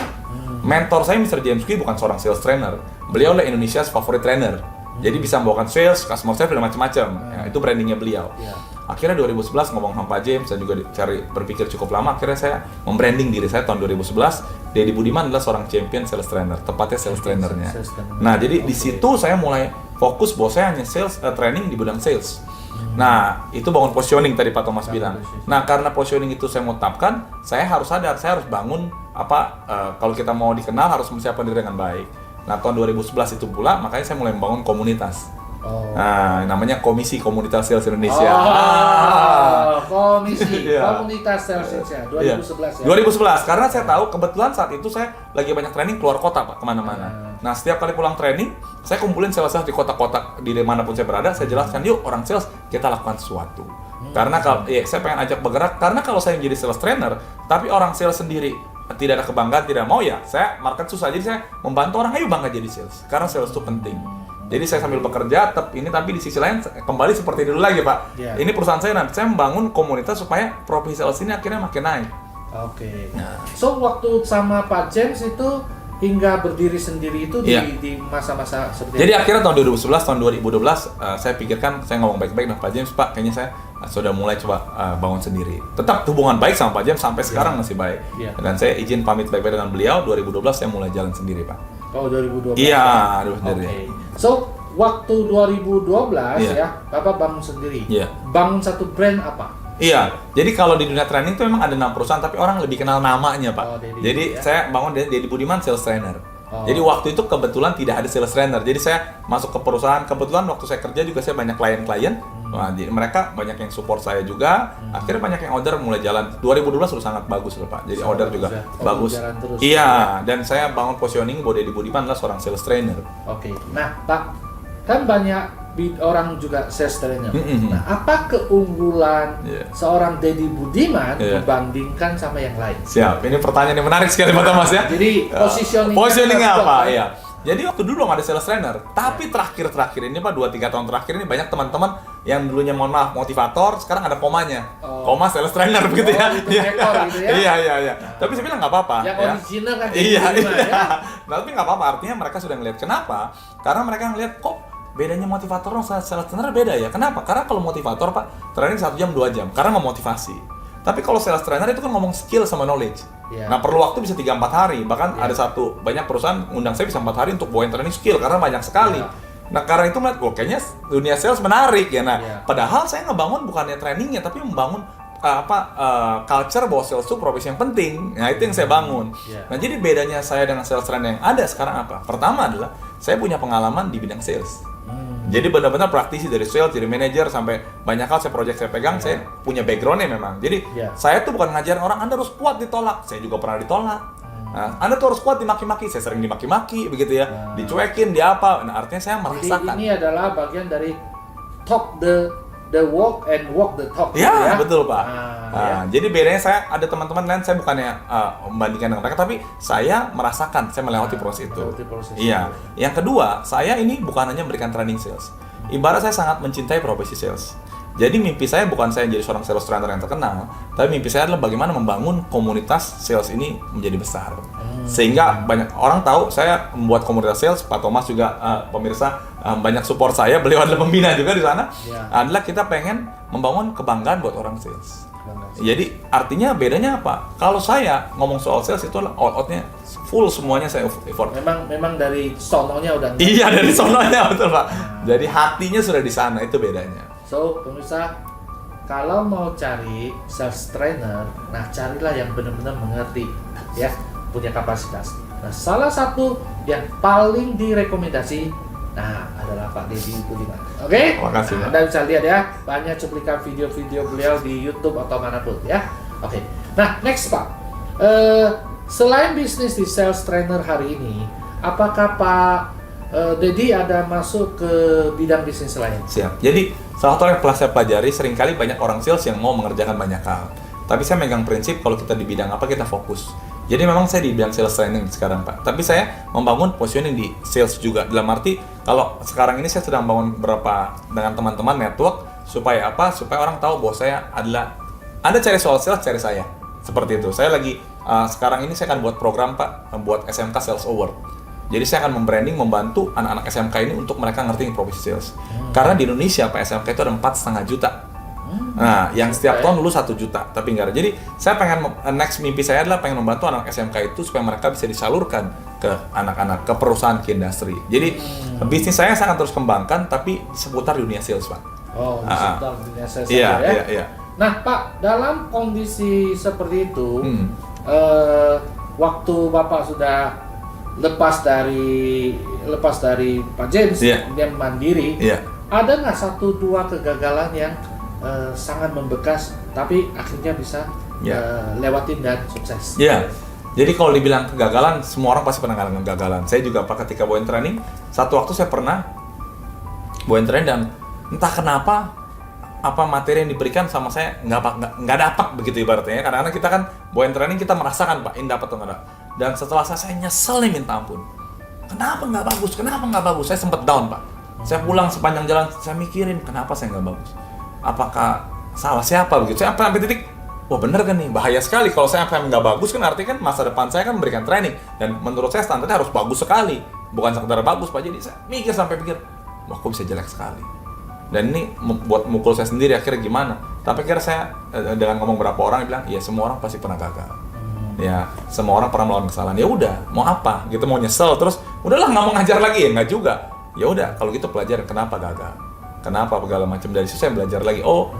Mentor saya Mr. James Gui bukan seorang sales trainer. Beliau adalah Indonesia's favorite trainer. Jadi bisa membawakan sales, customer service dan macam-macam. Ya, itu brandingnya beliau. Iya. Akhirnya 2011 ngomong sama Pak James dan juga berpikir cukup lama. Akhirnya saya membranding diri saya tahun 2011. Deddy Budiman adalah seorang champion sales trainer, tepatnya sales trainernya. Sales trainer. Nah, jadi di situ saya mulai fokus bahwa saya hanya sales training di bidang sales. Nah, itu bangun positioning tadi Pak Thomas bilang. Nah, karena positioning itu saya mau tetapkan, saya harus sadar, saya harus bangun kalau kita mau dikenal harus mempersiapkan diri dengan baik. Nah, tahun 2011 itu pula, makanya saya mulai membangun komunitas. Oh. Nah, namanya Komisi Komunitas Sales Indonesia. Komisi Iya. Komunitas Sales Indonesia 2011 ya. 2011, karena saya tahu kebetulan saat itu saya lagi banyak training keluar kota Pak, kemana-mana. Nah, setiap kali pulang training, saya kumpulin sales di kota-kota di manapun saya berada, saya jelaskan, yuk orang sales kita lakukan sesuatu. Karena kalau saya pengen ajak bergerak, karena kalau saya menjadi sales trainer, tapi orang sales sendiri tidak ada kebanggaan, tidak mau ya, saya market susah. Jadi saya membantu orang, ayo bangga jadi sales, karena sales itu penting. Jadi saya sambil bekerja, tapi di sisi lain kembali seperti dulu lagi Pak. Yeah. Ini perusahaan saya nanti saya membangun komunitas supaya profesi sales ini akhirnya makin naik. Oke. Nah. So waktu sama Pak James itu hingga berdiri sendiri itu Iya. di masa-masa seperti Jadi itu? akhirnya tahun 2011, tahun 2012 saya pikirkan, saya ngomong baik-baik dengan Pak James, Pak kayaknya saya sudah mulai coba bangun sendiri. Tetap hubungan baik sama Pak James sampai sekarang masih baik. Iya. Dan saya izin pamit baik-baik dengan beliau, 2012 saya mulai jalan sendiri Pak. Oh 2012. Iya, Oke. sendiri. So waktu 2012 Iya. ya, Bapak bangun sendiri. Iya. Bangun satu brand apa? Iya, jadi kalau di dunia training itu memang ada 6 perusahaan, tapi orang lebih kenal namanya, Pak. Oh, Dedi, jadi ya. saya bangun Dedi Budiman Sales Trainer. Oh. Jadi waktu itu kebetulan tidak ada sales trainer, jadi saya masuk ke perusahaan, kebetulan waktu saya kerja juga saya banyak klien-klien. Nah, jadi mereka banyak yang support saya juga, akhirnya banyak yang order mulai jalan. 2012 sudah sangat bagus loh Pak, jadi order juga bagus. Terus, iya, dan saya bangun positioning bahwa Dedi Budiman adalah seorang sales trainer. Oke, nah Pak, kan banyak orang juga sales trainer. Nah, apa keunggulan seorang Dedi Budiman dibandingkan sama yang lain? Siap, ini pertanyaan yang menarik sekali Pak Thomas ya. Jadi positioningnya apa? Iya. Jadi waktu dulu nggak ada sales trainer, tapi terakhir ini Pak 2-3 tahun terakhir ini banyak teman-teman yang dulunya mohon maaf motivator, sekarang ada komanya, koma sales trainer begitu ya. Gitu ya. Iya. Tapi saya bilang nggak apa-apa. Yang ya. original kan. Iya. Ya. Nah, tapi nggak apa-apa, artinya mereka sudah ngelihat. Kenapa? Karena mereka ngelihat kok bedanya motivator sama sales trainer beda ya. Kenapa? Karena kalau motivator Pak, training 1 jam 2 jam, karena memotivasi. Tapi kalau sales trainer itu kan ngomong skill sama knowledge. Nah, perlu waktu bisa 3-4 hari. Bahkan ada banyak perusahaan undang saya bisa 4 hari untuk bawain training skill karena banyak sekali. Nah, karena itu melihat, kayaknya dunia sales menarik ya. Nah, padahal saya ngebangun bukannya trainingnya, tapi membangun culture bahwa sales itu profesi yang penting. Nah, itu yang saya bangun. Nah, jadi bedanya saya dengan sales trainer yang ada sekarang apa? Pertama adalah saya punya pengalaman di bidang sales. Jadi benar-benar praktisi dari sales, dari manajer sampai banyak hal project saya pegang, saya punya backgroundnya memang. Jadi saya tuh bukan ngajarin orang Anda harus kuat ditolak, saya juga pernah ditolak. Nah, Anda tuh harus kuat dimaki-maki, saya sering dimaki-maki begitu ya, dicuekin, di apa. Nah, artinya saya merasakan. Jadi ini adalah bagian dari talk the walk and walk the talk. Ya, betul Pak. Jadi bedanya saya ada teman-teman lain, saya bukannya membandingkan dengan mereka, tapi saya merasakan, saya melewati proses itu. Iya. Yang kedua, saya ini bukan hanya memberikan training sales. Ibarat saya sangat mencintai profesi sales. Jadi mimpi saya bukan saya jadi seorang sales trainer yang terkenal, tapi mimpi saya adalah bagaimana membangun komunitas sales ini menjadi besar. Sehingga banyak orang tahu saya membuat komunitas sales. Pak Thomas juga pemirsa banyak support saya, beliau adalah pembina juga di sana. Adalah kita pengen membangun kebanggaan buat orang sales. Jadi artinya bedanya apa? Kalau saya ngomong soal sales itu all out-nya full, semuanya saya effort. Memang dari sononya udah. Iya, dari sononya betul Pak. Jadi hatinya sudah di sana, itu bedanya. So, pemirsa, kalau mau cari sales trainer, nah carilah yang benar-benar mengerti, ya, punya kapasitas. Nah, salah satu yang paling direkomendasi, nah adalah Pak Dedi Budiman. Oke? Makasih, Anda bisa lihat ya, banyak cuplikan video-video beliau di YouTube atau manapun, ya. Oke. Nah, next Pak, selain bisnis di sales trainer hari ini, apakah Pak Dedi ada masuk ke bidang bisnis lain? Siap. Jadi salah satu yang telah saya pelajari, seringkali banyak orang sales yang mau mengerjakan banyak hal. Tapi saya megang prinsip kalau kita di bidang apa kita fokus. Jadi memang saya di bidang sales training sekarang Pak. Tapi saya membangun positioning di sales juga. Dalam arti kalau sekarang ini saya sedang membangun beberapa dengan teman-teman network supaya apa? Supaya orang tahu bahwa saya adalah Anda cari soal sales, cari saya. Seperti itu. Saya lagi sekarang ini saya akan buat program Pak, buat SMK Sales Award. Jadi saya akan membranding, membantu anak-anak SMK ini untuk mereka ngerti profesi sales. Karena di Indonesia Pak SMK itu ada 4,5 juta. Nah, yang setiap tahun lulus 1 juta, tapi enggak ada. Jadi saya pengen, next mimpi saya adalah pengen membantu anak SMK itu supaya mereka bisa disalurkan ke anak-anak, ke perusahaan, ke industri. Jadi bisnis saya sangat terus kembangkan, tapi seputar dunia sales Pak. Oh, seputar dunia sales ya? Iya. Nah Pak, dalam kondisi seperti itu, waktu Bapak sudah lepas dari Pak James, dia mandiri, ada nggak 1-2 kegagalan yang sangat membekas tapi akhirnya bisa lewatin dan sukses? Jadi kalau dibilang kegagalan, semua orang pasti pernah ngalamin kegagalan. Saya juga Pak ketika bawain training, satu waktu saya pernah bawain training dan entah kenapa apa materi yang diberikan sama saya nggak dapat begitu ibaratnya. Karena kita kan bawain training kita merasakan Pak, ini dapat atau nggak dapat. Dan setelah saya nyesel nih minta ampun. Kenapa nggak bagus? Saya sempat down Pak. Saya pulang sepanjang jalan, saya mikirin kenapa saya nggak bagus. Apakah salah siapa begitu? Saya sampai titik, wah bener kan nih, bahaya sekali kalau saya sampai nggak bagus kan artinya kan masa depan saya kan memberikan training. Dan menurut saya standarnya harus bagus sekali. Bukan sekedar bagus Pak. Jadi saya mikir, wah kok bisa jelek sekali. Dan ini buat mukul saya sendiri akhirnya gimana. Tapi akhirnya saya dengan ngomong berapa orang bilang, ya semua orang pasti pernah gagal. Ya, semua orang pernah melakukan kesalahan. Ya udah, mau apa? Gitu mau nyesel terus, udahlah nggak mau ngajar lagi ya nggak juga. Ya udah, kalau gitu pelajarin kenapa gagal. kenapa segala macam. Dari situ saya belajar lagi, oh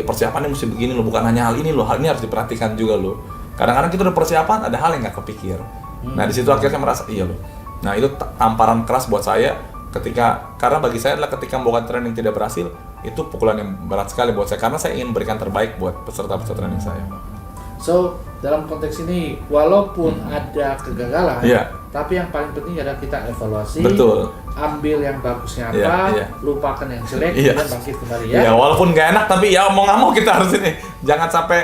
persiapannya mesti begini loh, bukan hanya hal ini loh, hal ini harus diperhatikan juga loh. Kadang-kadang kita udah persiapan, ada hal yang nggak kepikir. Nah di situ akhirnya saya merasa iya loh. Nah itu tamparan keras buat saya karena bagi saya adalah ketika membuat training tidak berhasil, itu pukulan yang berat sekali buat saya karena saya ingin berikan terbaik buat peserta-peserta training saya. So, dalam konteks ini, walaupun ada kegagalan, Iya. tapi yang paling penting adalah kita evaluasi, Betul. ambil yang bagusnya apa, Iya, iya. lupakan yang jelek, Iya. dan bangkit kembali ya. Ya walaupun nggak enak tapi ya mau nggak mau kita harus ini. Jangan sampai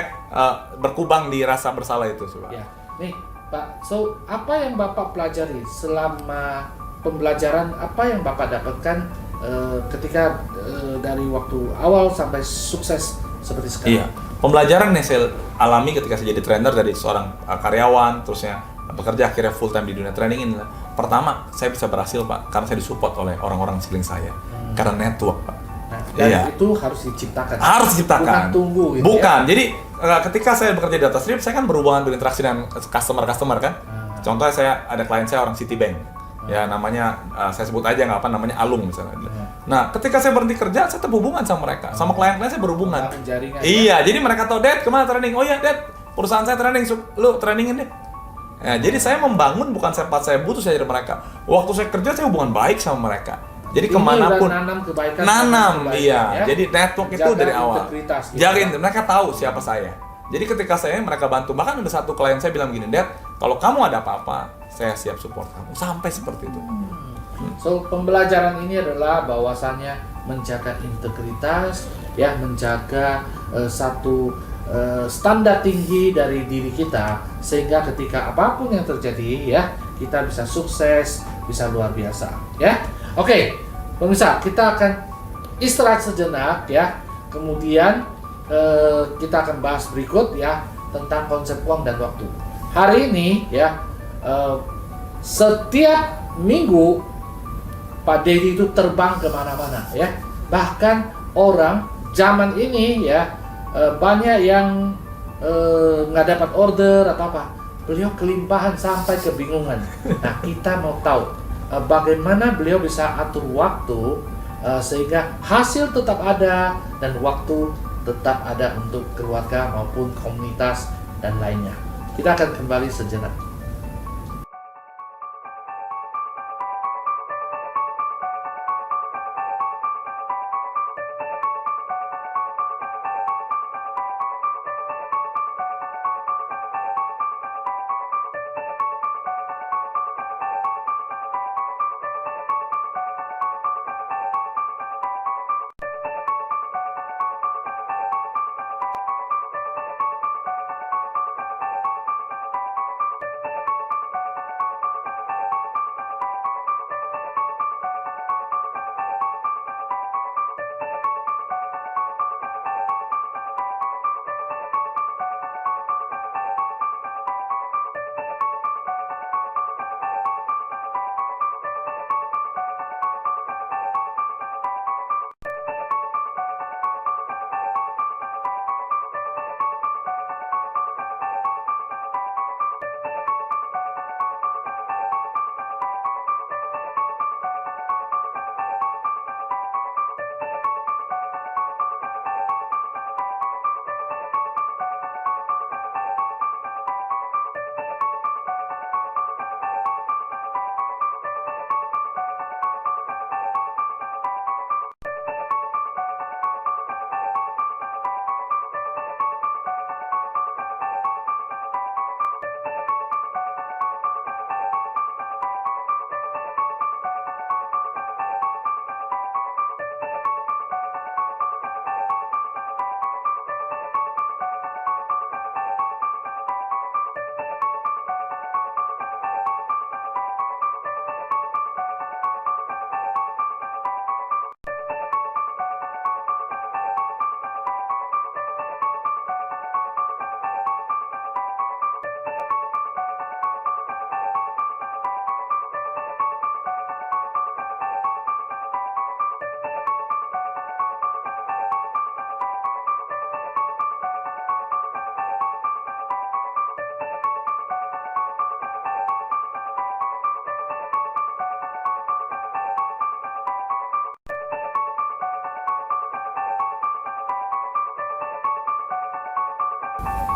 berkubang di rasa bersalah itu. Coba. Ya, nih Pak, so apa yang Bapak pelajari selama pembelajaran, apa yang Bapak dapatkan ketika dari waktu awal sampai sukses seperti sekarang? Iya, pembelajaran yang saya alami ketika saya jadi trainer dari seorang karyawan, terusnya bekerja akhirnya full time di dunia training ini. Pertama, saya bisa berhasil Pak, karena saya disupport oleh orang-orang sekeliling saya, karena network Pak. Nah, dan Iya. itu harus diciptakan. Harus diciptakan. Bukan tunggu gitu Bukan. ya. Jadi ketika saya bekerja di DataStrip, saya kan berhubungan berinteraksi dengan customer kan. Contohnya saya ada klien saya orang Citibank. Ya namanya saya sebut aja nggak apa namanya Alung misalnya. Nah ketika saya berhenti kerja, saya terhubungan sama mereka, sama klien-klien saya berhubungan. Jaringan, Iya, jadi mereka tahu, Dad kemana training? Oh iya Dad, perusahaan saya training, lu trainingin deh. Ya, jadi saya membangun bukan sempat saya butuh saya dari mereka. Waktu saya kerja saya hubungan baik sama mereka. Jadi Ini kemanapun udah nanam kebaikan, iya. ya. Jadi network itu Jaga dari awal. integritas gitu. Jagain, mereka tahu siapa saya. Jadi ketika saya mereka bantu, bahkan ada satu klien saya bilang gini, Dad, kalau kamu ada apa-apa, saya siap support kamu. Sampai seperti itu. So pembelajaran ini adalah bahwasannya menjaga integritas, ya menjaga satu standar tinggi dari diri kita sehingga ketika apapun yang terjadi ya kita bisa sukses, bisa luar biasa ya. Oke, pemirsa, kita akan istirahat sejenak ya. Kemudian kita akan bahas berikut ya tentang konsep uang dan waktu. Hari ini ya setiap minggu Pak Dedi itu terbang kemana-mana ya. Bahkan orang zaman ini ya banyak yang nggak dapat order atau apa. Beliau kelimpahan sampai kebingungan. Nah kita mau tahu bagaimana beliau bisa atur waktu sehingga hasil tetap ada dan waktu tetap ada untuk keluarga maupun komunitas dan lainnya. Kita akan kembali sejenak.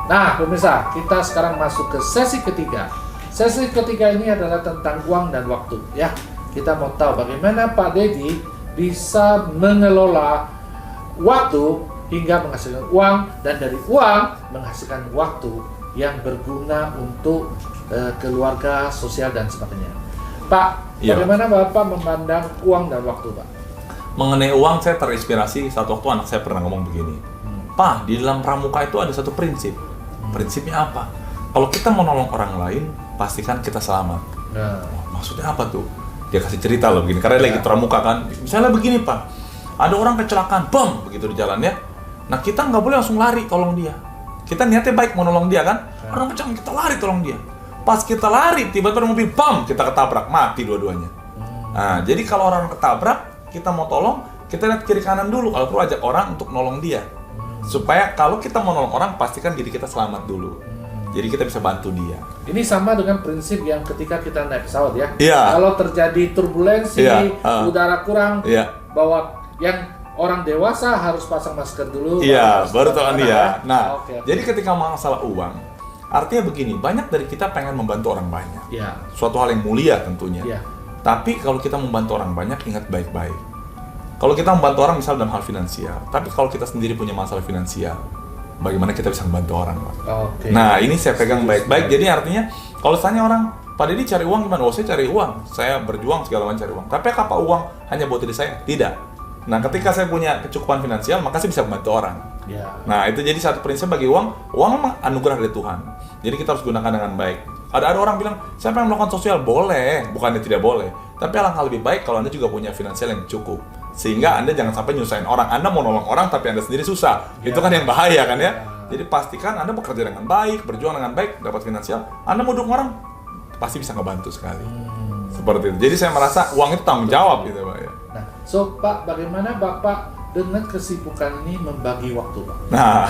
Nah, pemirsa, kita sekarang masuk ke sesi ketiga. Sesi ketiga ini adalah tentang uang dan waktu. Ya, kita mau tahu bagaimana Pak Dedi bisa mengelola waktu hingga menghasilkan uang, dan dari uang menghasilkan waktu yang berguna untuk keluarga, sosial, dan sebagainya. Pak, Iya. bagaimana Bapak memandang uang dan waktu, Pak? Mengenai uang, saya terinspirasi satu waktu anak saya pernah ngomong begini. Pak, di dalam pramuka itu ada satu prinsip. Prinsipnya apa? Kalau kita mau nolong orang lain, pastikan kita selamat. Nah, Maksudnya apa tuh? Dia kasih cerita loh begini, karena dia lagi pramuka kan. Misalnya begini Pak, ada orang kecelakaan, bom, begitu di jalan ya. Nah kita nggak boleh langsung lari tolong dia. Kita niatnya baik mau nolong dia kan. Orang macam kita lari tolong dia. Pas kita lari, tiba-tiba ada mobil, bom, kita ketabrak, mati dua-duanya. Nah jadi kalau orang ketabrak, kita mau tolong, kita lihat kiri kanan dulu. Kalau perlu ajak orang untuk nolong dia. Supaya kalau kita mau nolong orang, pastikan diri kita selamat dulu. Jadi kita bisa bantu dia. ini sama dengan prinsip yang ketika kita naik pesawat ya. Iya. Kalau terjadi turbulensi, Iya, udara kurang, Iya. bahwa yang orang dewasa harus pasang masker dulu. Iya, harus baru pakai tolong anak, dia. ya. Nah, Oke. jadi ketika masalah uang, artinya begini, banyak dari kita pengen membantu orang banyak. Ya, Suatu hal yang mulia tentunya. ya, Tapi kalau kita membantu orang banyak, ingat baik-baik. Kalau kita membantu orang misal dalam hal finansial, tapi kalau kita sendiri punya masalah finansial, bagaimana kita bisa membantu orang, Pak? oke. Nah, ini saya pegang baik-baik. Jadi artinya, kalau tanya orang, Pak Dedi cari uang gimana? Oh, saya cari uang. Saya berjuang segala macam cari uang. Tapi apa uang hanya buat diri saya? Tidak. Nah, ketika saya punya kecukupan finansial, maka saya bisa membantu orang. Ya. Nah, itu jadi satu prinsip bagi uang. Uang memang anugerah dari Tuhan. Jadi kita harus gunakan dengan baik. Ada orang bilang, saya pengen melakukan sosial. Boleh, bukannya tidak boleh. Tapi alangkah lebih baik kalau Anda juga punya finansial yang cukup. Sehingga Anda jangan sampai nyusahin orang. Anda mau nolong orang tapi Anda sendiri susah. Ya. Itu kan yang bahaya kan ya. Ya. Jadi pastikan Anda bekerja dengan baik, berjuang dengan baik, dapat finansial. Anda mau dukung orang, pasti bisa ngebantu sekali. Seperti itu. Jadi saya merasa uang itu tanggung jawab gitu, Pak ya. Nah, so Pak, bagaimana Bapak dengan kesibukan ini membagi waktu, Pak? Nah,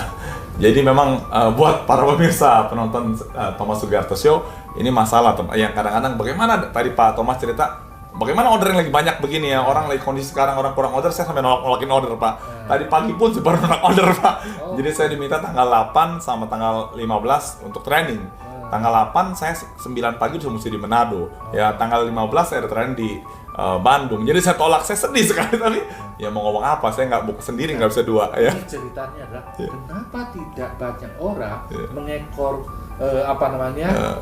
jadi memang buat para pemirsa penonton Thomas Sugiarto Show, ini masalah yang kadang-kadang bagaimana tadi Pak Thomas cerita, bagaimana order yang lagi banyak begini ya, orang lagi kondisi sekarang orang kurang order, saya sampai nolak-nolakin order Pak. Tadi pagi pun saya baru nolak order Pak. Oh. Jadi saya diminta tanggal 8 sama tanggal 15 untuk training. Tanggal 8 saya 9 pagi sudah mesti di Manado. Ya tanggal 15 saya ada training di Bandung. Jadi saya tolak, saya sedih sekali tapi ya mau ngomong apa, saya nggak buka sendiri, nggak bisa dua ya. Ini ceritanya adalah Iya. kenapa tidak banyak orang Iya. mengekor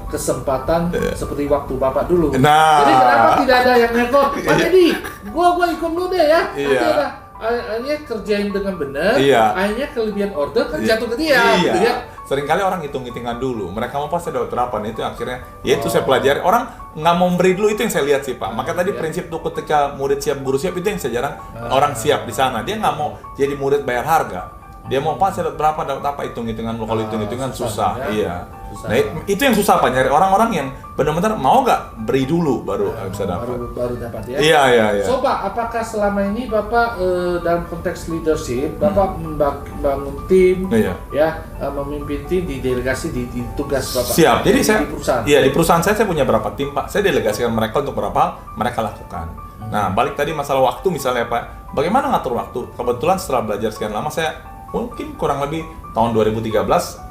kesempatan seperti waktu Bapak dulu. Nah. Jadi kenapa tidak ada yang ngekor? Pak Dedi, gua ikut lu deh ya. Iya. Nanti ada akhirnya kerjain dengan benar, Iya. akhirnya kelebihan order kan Iya. jatuh ke dia, Iya. gitu ya. Seringkali orang hitung-hitungan dulu. Mereka mau pasti dapat berapa, nah itu akhirnya ya itu saya pelajari. Orang nggak mau memberi dulu, itu yang saya lihat sih Pak. Makanya tadi Iya. prinsip tuh ketika murid siap guru siap, itu yang saya jarang orang siap di sana. Dia nggak mau jadi murid bayar harga. Dia mau pas dapat berapa, dapat apa, hitung-hitungan. Kalau hitung-hitungan susah. ya. Iya. Susah. Nah itu yang susah Pak, nyari orang-orang yang benar-benar mau nggak beri dulu baru bisa dapat. Baru dapat ya. Iya iya iya. So Pak, apakah selama ini Bapak dalam konteks leadership, Bapak membangun tim, Iya. ya, memimpin tim di delegasi di tugas Bapak? Siap. Jadi saya di perusahaan. Iya, di perusahaan saya punya berapa tim, Pak. Saya delegasikan mereka untuk berapa hal mereka lakukan. Nah, balik tadi masalah waktu misalnya, Pak. Bagaimana ngatur waktu? Kebetulan setelah belajar sekian lama, saya mungkin kurang lebih tahun 2013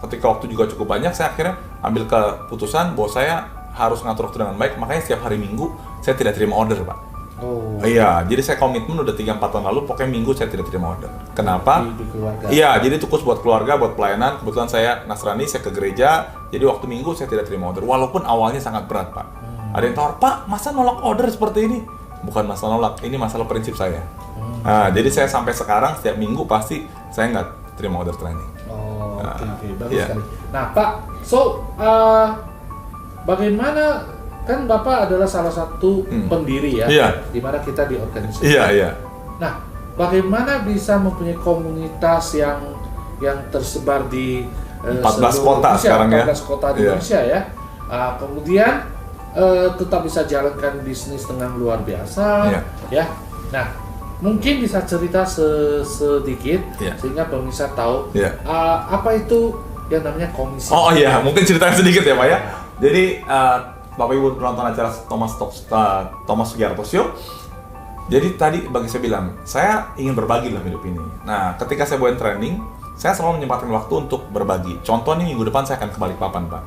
ketika waktu juga cukup banyak, saya akhirnya ambil keputusan bahwa saya harus ngatur waktu dengan baik. Makanya setiap hari Minggu saya tidak terima order, Pak. Oh. Iya, jadi saya komitmen udah 3-4 tahun lalu, pokoknya Minggu saya tidak terima order. Kenapa? Di keluarga. Iya, jadi itu khusus buat keluarga, buat pelayanan. Kebetulan saya Nasrani, saya ke gereja. Jadi waktu Minggu saya tidak terima order. Walaupun awalnya sangat berat, Pak. Ada yang tawar, Pak, masa nolak order seperti ini? Bukan masalah nolak, ini masalah prinsip saya. Nah, jadi saya sampai sekarang setiap Minggu pasti saya nggak terima order training. Oh, oke, bagus Iya. sekali. Nah, Pak, so bagaimana, kan Bapak adalah salah satu pendiri ya, Iya. di mana kita di organisasi. Iya, iya. Nah, bagaimana bisa mempunyai komunitas yang tersebar di 14 seluruh kota Indonesia, sekarang ya. 14 kota di Iya. Indonesia ya. Kemudian tetap bisa jalankan bisnis dengan luar biasa, Iya. ya. Nah, mungkin bisa cerita sedikit Iya. sehingga pemirsa tahu Iya. apa itu yang namanya komisi. Oh iya, mungkin ceritain sedikit ya Pak ya. Jadi Bapak Ibu penonton acara Thomas Sugiarto Show. Jadi tadi bagi saya bilang, saya ingin berbagi dalam hidup ini. Nah, ketika saya buat training, saya selalu menyempatkan waktu untuk berbagi. Contoh nih, minggu depan saya akan ke Balikpapan, Pak.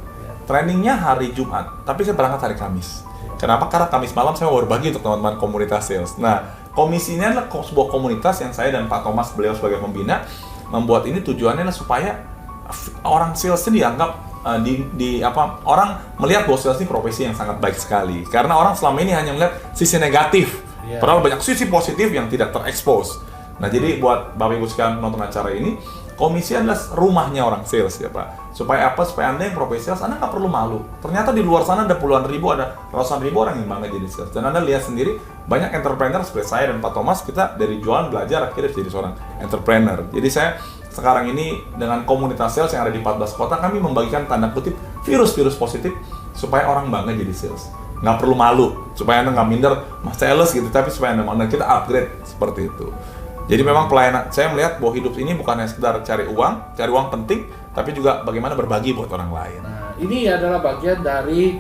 Trainingnya hari Jumat, tapi saya berangkat hari Kamis. Kenapa? Karena Kamis malam saya mau berbagi untuk teman-teman komunitas sales. Nah, komisi ini adalah sebuah komunitas yang saya dan Pak Thomas, beliau sebagai pembina, membuat ini tujuannya adalah supaya orang sales ini dianggap orang melihat bahwa sales ini profesi yang sangat baik sekali. Karena orang selama ini hanya melihat sisi negatif, padahal banyak sisi positif yang tidak terekspos. Nah, jadi buat Bapak Ibu sekalian menonton acara ini, komisi adalah rumahnya orang sales ya Pak. Supaya apa? Supaya Anda yang profesi sales, Anda nggak perlu malu. Ternyata di luar sana ada puluhan ribu, ada ratusan ribu orang yang bangga jadi sales. Dan Anda lihat sendiri, banyak entrepreneur seperti saya dan Pak Thomas, kita dari jualan belajar akhirnya jadi seorang entrepreneur. Jadi saya sekarang ini dengan komunitas sales yang ada di 14 kota, kami membagikan tanda kutip virus-virus positif supaya orang bangga jadi sales. Nggak perlu malu, supaya Anda nggak minder, mas sales gitu, tapi supaya Anda kita upgrade seperti itu. Jadi memang pelayanan, saya melihat bahwa hidup ini bukan hanya sekedar cari uang penting, tapi juga bagaimana berbagi buat orang lain. Nah, ini adalah bagian dari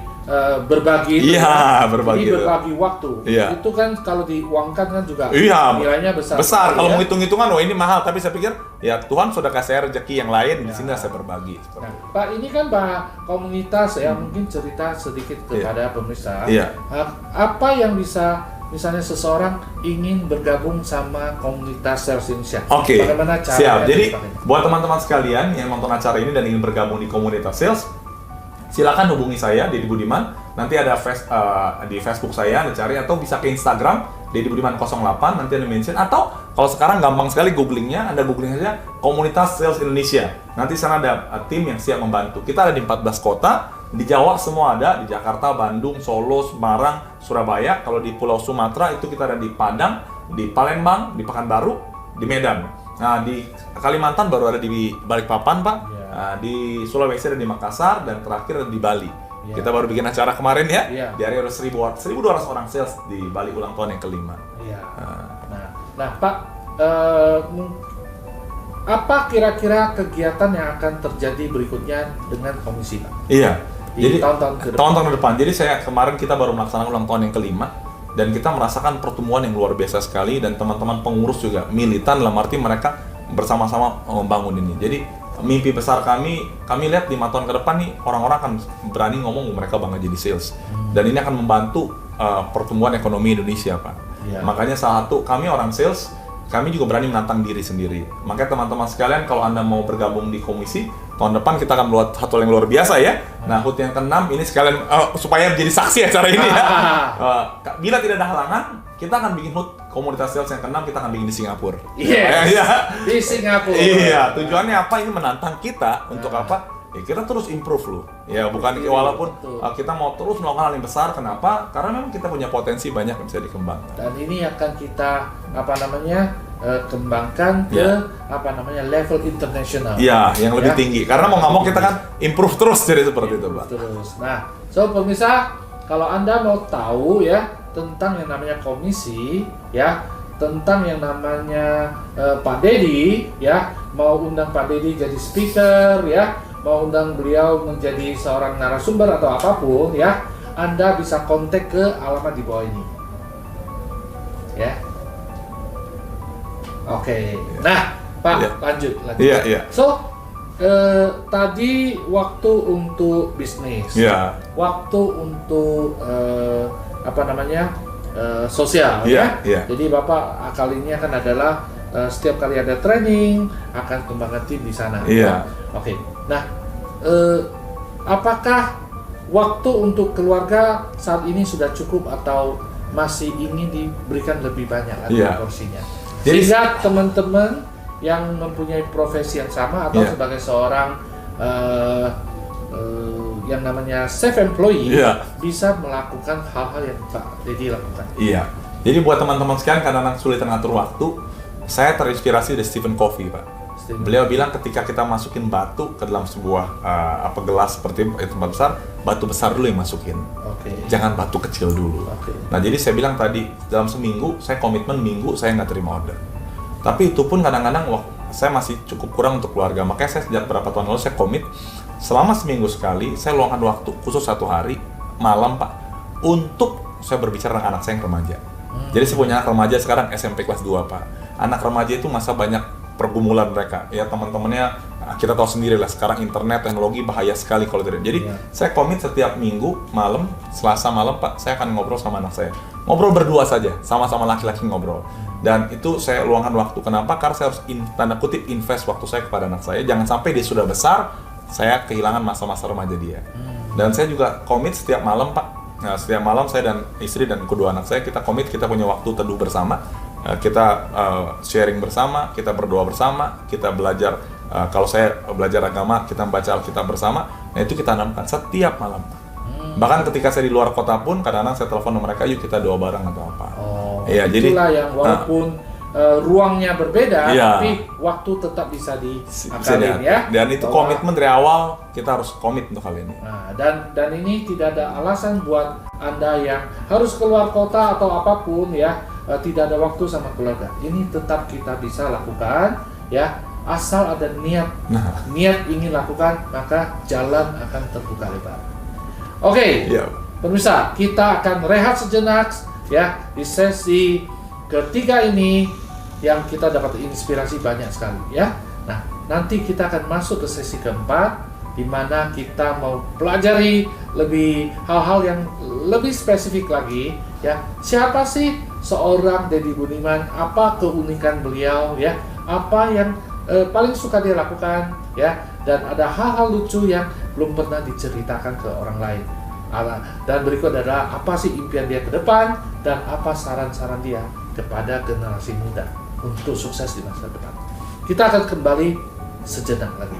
berbagi. Iya, berbagi. Ini berbagi waktu. Iya. Itu kan kalau diuangkan kan juga nilainya besar. Besar. Kalau ya? mau hitung-hitungan, wah ini mahal. Tapi saya pikir, ya Tuhan sudah kasih saya rezeki yang lain. Di sini saya berbagi. Nah, Pak, ini kan Pak komunitas ya, mungkin cerita sedikit kepada pemirsa. Iya. Apa yang bisa, misalnya seseorang ingin bergabung sama komunitas Sales Indonesia. Oke, bagaimana caranya? siap. Jadi buat teman-teman sekalian yang nonton acara ini dan ingin bergabung di komunitas sales, silakan hubungi saya, Deddy Budiman. Nanti ada di Facebook saya, Anda cari, atau bisa ke Instagram Deddy Budiman 08, nanti Anda mention. Atau kalau sekarang gampang sekali googlingnya, Anda googling saja Komunitas Sales Indonesia. Nanti sana ada tim yang siap membantu. Kita ada di 14 kota, di Jawa semua ada, di Jakarta, Bandung, Solo, Semarang, Surabaya. Kalau di Pulau Sumatera itu kita ada di Padang, di Palembang, di Pekanbaru, di Medan. Nah, di Kalimantan baru ada di Balikpapan, Pak. Di Sulawesi ada di Makassar, dan terakhir ada di Bali. Kita baru bikin acara kemarin ya. Di area 1.200 orang sales di Bali ulang tahun yang kelima. Nah, Pak, apa kira-kira kegiatan yang akan terjadi berikutnya dengan komisi, Pak? Iya. Jadi tahun-tahun ke depan. Jadi kemarin kita baru melaksanakan ulang tahun yang kelima, dan kita merasakan pertumbuhan yang luar biasa sekali, dan teman-teman pengurus juga militan, dalam arti mereka bersama-sama membangun ini. Jadi mimpi besar kami lihat 5 tahun ke depan nih, orang-orang akan berani ngomong mereka bangga jadi sales. Dan ini akan membantu pertumbuhan ekonomi Indonesia, Pak. Makanya salah satu, kami orang sales, kami juga berani menantang diri sendiri. Makanya teman-teman sekalian, kalau Anda mau bergabung di komisi, tahun depan kita akan buat satu yang luar biasa ya. Nah, HUT yang ke-6 ini sekalian supaya menjadi saksi acara ini ya. Bila tidak ada halangan, kita akan bikin HUT komunitas sales yang ke-6, kita akan bikin di Singapura. Di Singapura. Iya, tujuannya apa? Ini menantang kita untuk apa? Ya kita terus improve loh. Ya bukan walaupun kita mau terus melakukan hal yang besar. Kenapa? Karena memang kita punya potensi banyak yang bisa dikembangkan. Dan ini akan kita kembangkan ke level internasional. Iya, yang lebih tinggi. Karena mau nggak mau kita kan improve terus, jadi seperti itu, Pak. Terus. Nah, pemirsa, kalau Anda mau tahu ya tentang yang namanya komisi, ya, tentang yang namanya Pak Deddy, ya, mau undang Pak Deddy jadi speaker, ya, mau undang beliau menjadi seorang narasumber atau apapun, ya, Anda bisa kontak ke alamat di bawah ini, ya. Oke. Nah, Pak, lanjut. Iya. Tadi waktu untuk bisnis, waktu untuk sosial, ya. Jadi Bapak kali ini akan adalah setiap kali ada training akan kembangkan tim di sana. Oke. Nah, apakah waktu untuk keluarga saat ini sudah cukup atau masih ingin diberikan lebih banyak porsinya? Sehingga teman-teman yang mempunyai profesi yang sama atau sebagai seorang yang namanya self-employed bisa melakukan hal-hal yang Pak Deddy lakukan. Iya. Jadi buat teman-teman sekalian, karena sulit mengatur waktu, saya terinspirasi dari Stephen Covey, Pak. Beliau bilang ketika kita masukin batu ke dalam sebuah gelas seperti tempat besar, batu besar dulu yang masukin. Jangan batu kecil dulu. Nah, jadi saya bilang tadi, dalam seminggu saya komitmen minggu saya nggak terima order. Tapi itu pun kadang-kadang saya masih cukup kurang untuk keluarga. Makanya saya sejak beberapa tahun lalu saya komit selama seminggu sekali saya luangkan waktu khusus 1 hari malam, Pak, untuk saya berbicara dengan anak saya yang remaja. Jadi saya punya anak remaja sekarang SMP kelas 2, Pak. Anak remaja itu masa banyak pergumulan mereka. Ya teman-temannya kita tahu sendiri lah sekarang internet teknologi bahaya sekali kalau tidak. Jadi saya komit setiap minggu malam, Selasa malam Pak, saya akan ngobrol sama anak saya. Ngobrol berdua saja, sama-sama laki-laki ngobrol. Dan itu saya luangkan waktu. Kenapa? Karena saya harus tanda kutip invest waktu saya kepada anak saya. Jangan sampai dia sudah besar, saya kehilangan masa-masa remaja dia. Dan saya juga komit setiap malam Pak. Nah, setiap malam saya dan istri dan kedua anak saya kita komit, kita punya waktu teduh bersama. Kita sharing bersama, kita berdoa bersama, kita belajar. Kalau saya belajar agama, kita membaca Alkitab bersama. Nah itu kita tanamkan setiap malam. Bahkan ketika saya di luar kota pun, kadang-kadang saya telepon mereka, yuk kita doa bareng atau apa. Iya, itulah yang walaupun ruangnya berbeda, iya, tapi waktu tetap bisa diakalin ya. Dan itu komitmen dari awal, kita harus komit untuk hal ini. Nah, dan ini tidak ada alasan buat Anda yang harus keluar kota atau apapun ya, tidak ada waktu sama keluarga. Ini tetap kita bisa lakukan ya, asal ada niat ingin lakukan, maka jalan akan terbuka lebar. Oke, pemirsa, kita akan rehat sejenak ya di sesi ketiga ini yang kita dapat inspirasi banyak sekali ya. Nah, nanti kita akan masuk ke sesi keempat di mana kita mau pelajari lebih hal-hal yang lebih spesifik lagi ya. Siapa sih seorang Deddy Budiman? Apa keunikan beliau ya? Apa yang paling suka dia lakukan ya? Dan ada hal-hal lucu yang belum pernah diceritakan ke orang lain. Dan berikut adalah apa sih impian dia ke depan dan apa saran-saran dia kepada generasi muda untuk sukses di masa depan. Kita akan kembali sejenak lagi.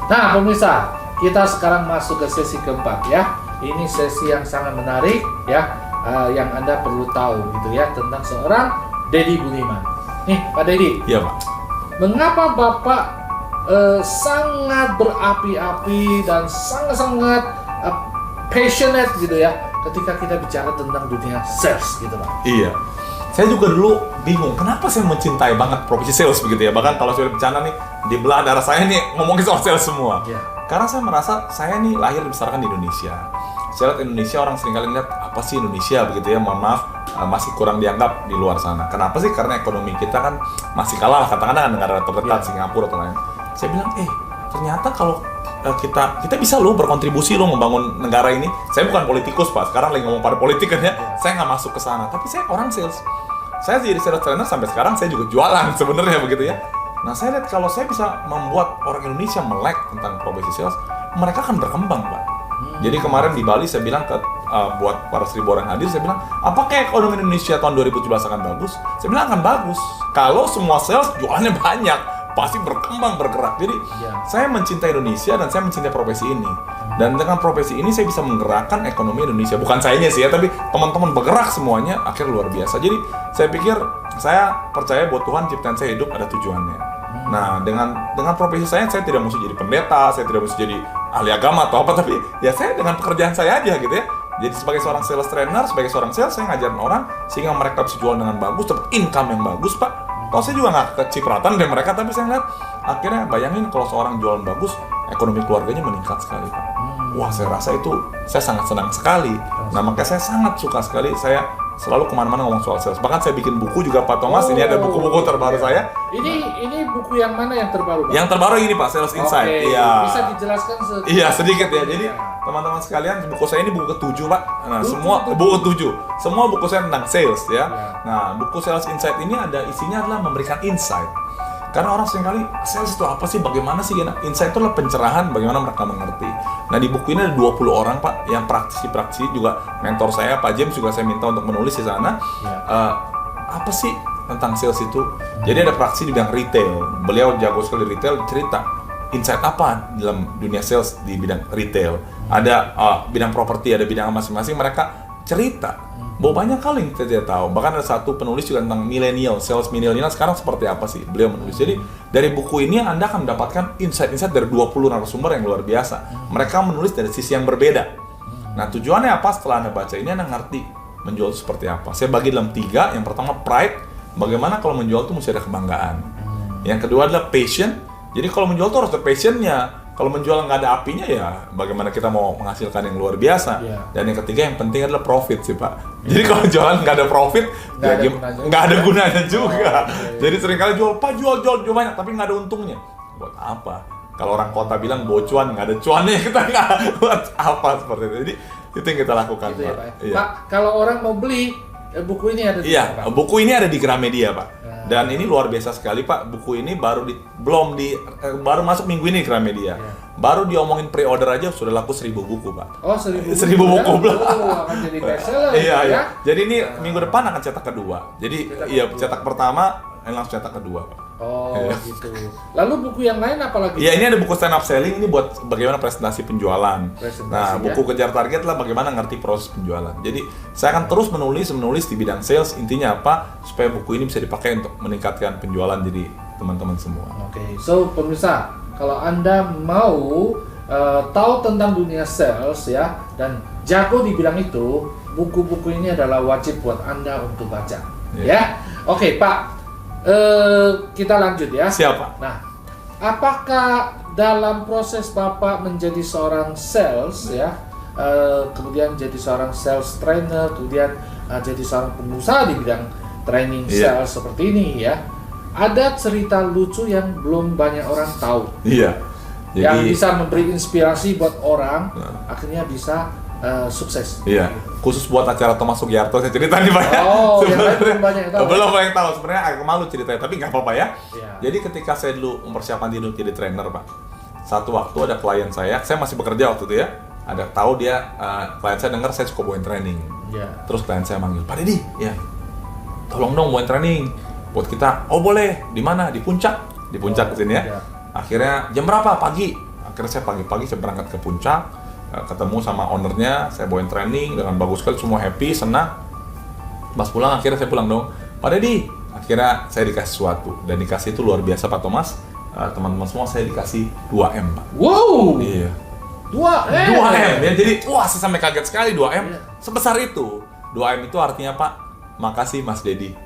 Nah, pemirsa, kita sekarang masuk ke sesi keempat ya. Ini sesi yang sangat menarik ya, yang Anda perlu tahu gitu ya tentang seorang Deddy Budiman. Nih, Pak Deddy. Iya, Pak. Mengapa Bapak sangat berapi-api dan sangat-sangat passionate gitu ya ketika kita bicara tentang dunia sales gitu Pak? Iya. Saya juga dulu bingung, kenapa saya mencintai banget profesi sales begitu ya. Bahkan kalau saya bercanda nih, di belah darah saya nih ngomongin soal sales semua. Iya. Karena saya merasa saya nih lahir dibesarkan di Indonesia. Saya lihat Indonesia, orang seringkali lihat apa sih Indonesia begitu ya, mohon maaf, masih kurang dianggap di luar sana. Kenapa sih? Karena ekonomi kita kan masih kalah katakanlah dengan negara terdekat, Singapura atau lain. Saya bilang, ternyata kalau kita bisa loh berkontribusi loh membangun negara ini. Saya bukan politikus Pak, sekarang lagi ngomong pada politik kan ya. Saya nggak masuk ke sana, tapi saya orang sales. Saya jadi sales trainer sampai sekarang, saya juga jualan sebenarnya begitu ya. Nah, saya lihat kalau saya bisa membuat orang Indonesia melek tentang profesi sales, mereka akan berkembang Pak. Jadi kemarin di Bali saya bilang buat para 1.000 orang hadir, saya bilang, apakah ekonomi Indonesia tahun 2017 akan bagus? Saya bilang akan bagus. Kalau semua sales jualannya banyak, pasti berkembang, bergerak. Jadi saya mencintai Indonesia dan saya mencintai profesi ini. Dan dengan profesi ini saya bisa menggerakkan ekonomi Indonesia. Bukan sayanya sih ya, tapi teman-teman bergerak semuanya, akhirnya luar biasa. Jadi saya pikir, saya percaya bahwa Tuhan ciptaan saya hidup ada tujuannya. Nah, dengan profesi saya tidak mesti jadi pendeta, saya tidak mesti jadi ahli agama atau apa, tapi ya saya dengan pekerjaan saya aja gitu ya. Jadi sebagai seorang sales trainer, sebagai seorang sales, saya ngajarin orang sehingga mereka bisa jual dengan bagus, dapat income yang bagus Pak. Kalau saya juga nggak kecipratan dari mereka, tapi saya ngeliat akhirnya bayangin kalau seorang jualan bagus, ekonomi keluarganya meningkat sekali Pak. Wah, saya rasa itu saya sangat senang sekali. Nah, makanya saya sangat suka sekali, saya selalu kemana-mana ngomong soal sales. Bahkan saya bikin buku juga Pak Thomas, ini ada buku-buku terbaru saya. Ini buku yang mana yang terbaru Pak? Yang terbaru ini Pak, Sales Insight. Iya. Bisa dijelaskan sedikit? Iya, sedikit ya. Jadi teman-teman sekalian, buku saya ini buku ke-7 Pak. Nah, semua buku ke-7. Semua buku saya tentang sales ya. Nah, buku Sales Insight ini isinya adalah memberikan insight. Karena orang seringkali, sales itu apa sih? Bagaimana sih? Nah, insight itu adalah pencerahan bagaimana mereka mengerti. Nah, di buku ini ada 20 orang Pak yang praktisi juga. Mentor saya Pak James juga saya minta untuk menulis di sana. Apa sih tentang sales itu? Jadi ada praktisi di bidang retail. Beliau jago sekali retail, cerita insight apa dalam dunia sales di bidang retail. Ada bidang properti, ada bidang masing-masing, mereka cerita bahwa banyak kali yang kita tidak tahu. Bahkan ada satu penulis juga tentang milenial, sales milenial sekarang seperti apa sih, beliau menulis. Jadi dari buku ini Anda akan mendapatkan insight-insight dari 20 narasumber yang luar biasa. Mereka menulis dari sisi yang berbeda. Nah, tujuannya apa? Setelah Anda baca ini, Anda ngerti menjual itu seperti apa. Saya bagi dalam 3. Yang pertama pride, bagaimana kalau menjual itu mesti ada kebanggaan. Yang kedua adalah passion. Jadi kalau menjual itu harus ada passionnya. Kalau menjual nggak ada apinya ya bagaimana kita mau menghasilkan yang luar biasa. Dan yang ketiga yang penting adalah profit sih Pak. Jadi kalau jualan nggak ada profit, nggak ada gunanya juga. Jadi seringkali jual banyak tapi nggak ada untungnya. Buat apa? Kalau orang kota bilang bocuan, nggak ada cuannya, kita nggak buat apa seperti itu. Jadi itu yang kita lakukan gitu Pak. Ya, Pak. Pak, kalau orang mau beli buku ini ada di mana, Pak? Buku ini ada di Gramedia Pak. Dan ini luar biasa sekali Pak, buku ini baru masuk minggu ini ke Gramedia. Baru diomongin pre-order aja sudah laku 1.000 buku Pak. Oh, 1.000 buku belum. Akan jadi bestseller. Iya. Jadi ini minggu depan akan cetak kedua. Jadi cetak pertama, langsung cetak kedua Pak. Oh gitu. Lalu buku yang lain apa lagi? Iya, ini ada buku stand up selling, ini buat bagaimana presentasi penjualan. Nah, buku kejar target lah bagaimana ngerti proses penjualan. Jadi saya akan terus menulis di bidang sales. Intinya apa? Supaya buku ini bisa dipakai untuk meningkatkan penjualan jadi teman-teman semua. Oke, so pemirsa, kalau Anda mau tahu tentang dunia sales ya dan jago di bidang itu, buku-buku ini adalah wajib buat Anda untuk baca. Ya, oke Pak. Kita lanjut ya. Siapa? Nah, apakah dalam proses Bapak menjadi seorang sales ya, kemudian jadi seorang sales trainer, kemudian jadi seorang pengusaha di bidang training sales seperti ini ya, ada cerita lucu yang belum banyak orang tahu. Iya. Yang bisa memberi inspirasi buat orang, akhirnya bisa sukses. Iya. Khusus buat acara Thomas Sugiarto saya cerita nih Pak. Oh, yang lain belum banyak yang tahu. Belum banyak tahu. Sebenarnya agak malu ceritanya, tapi nggak apa-apa ya. Iya. Jadi ketika saya dulu mempersiapkan diri untuk jadi trainer Pak, satu waktu ada klien saya masih bekerja waktu itu ya. Ada tahu dia klien saya dengar saya suka bawain training. Iya. Terus klien saya manggil, Pak Deddy, ya, tolong dong bawain training buat kita. Oh boleh. Di mana? Di puncak. Di puncak kesini ya. Akhirnya jam berapa? Pagi. Akhirnya saya pagi-pagi saya berangkat ke puncak, ketemu sama ownernya, saya bawain training dengan bagus sekali, semua happy, senang. Pas pulang akhirnya saya pulang dong, Pak Deddy, akhirnya saya dikasih sesuatu dan dikasih itu luar biasa Pak Thomas. Teman-teman semua saya dikasih 2M Pak. Wow. Iya. 2M. 2M ya, jadi wah saya sampai kaget sekali 2M Iya. sebesar itu. 2M itu artinya Pak, makasih Mas Deddy.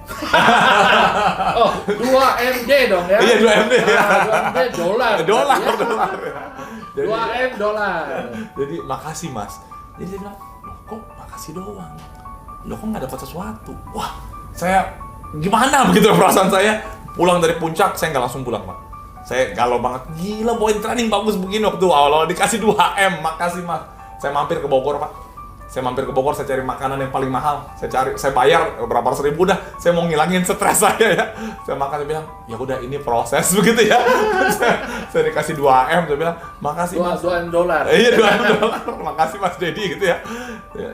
Oh, 2MD dong ya? Iya 2MD. 2MD dolar. Dolar. Jadi, 2M dolar. jadi makasih Mas. Jadi dia bilang, loh kok makasih doang? Loh kok nggak dapat sesuatu? Wah, saya gimana begitu perasaan saya? Pulang dari puncak, saya nggak langsung pulang Pak. Saya galau banget, gila bawain training bagus begini waktu awal-awal dikasih 2M, makasih Mas. Saya mampir ke Bogor Pak. Saya mampir ke Bogor, saya cari makanan yang paling mahal. Saya bayar berapa ratus ribu udah. Saya mau ngilangin stres saya ya. Saya makan, saya bilang, ya udah ini proses begitu ya. saya dikasih 2M, saya bilang, makasih Mas. 2M dolar. Iya 2M dolar, makasih Mas Deddy gitu ya.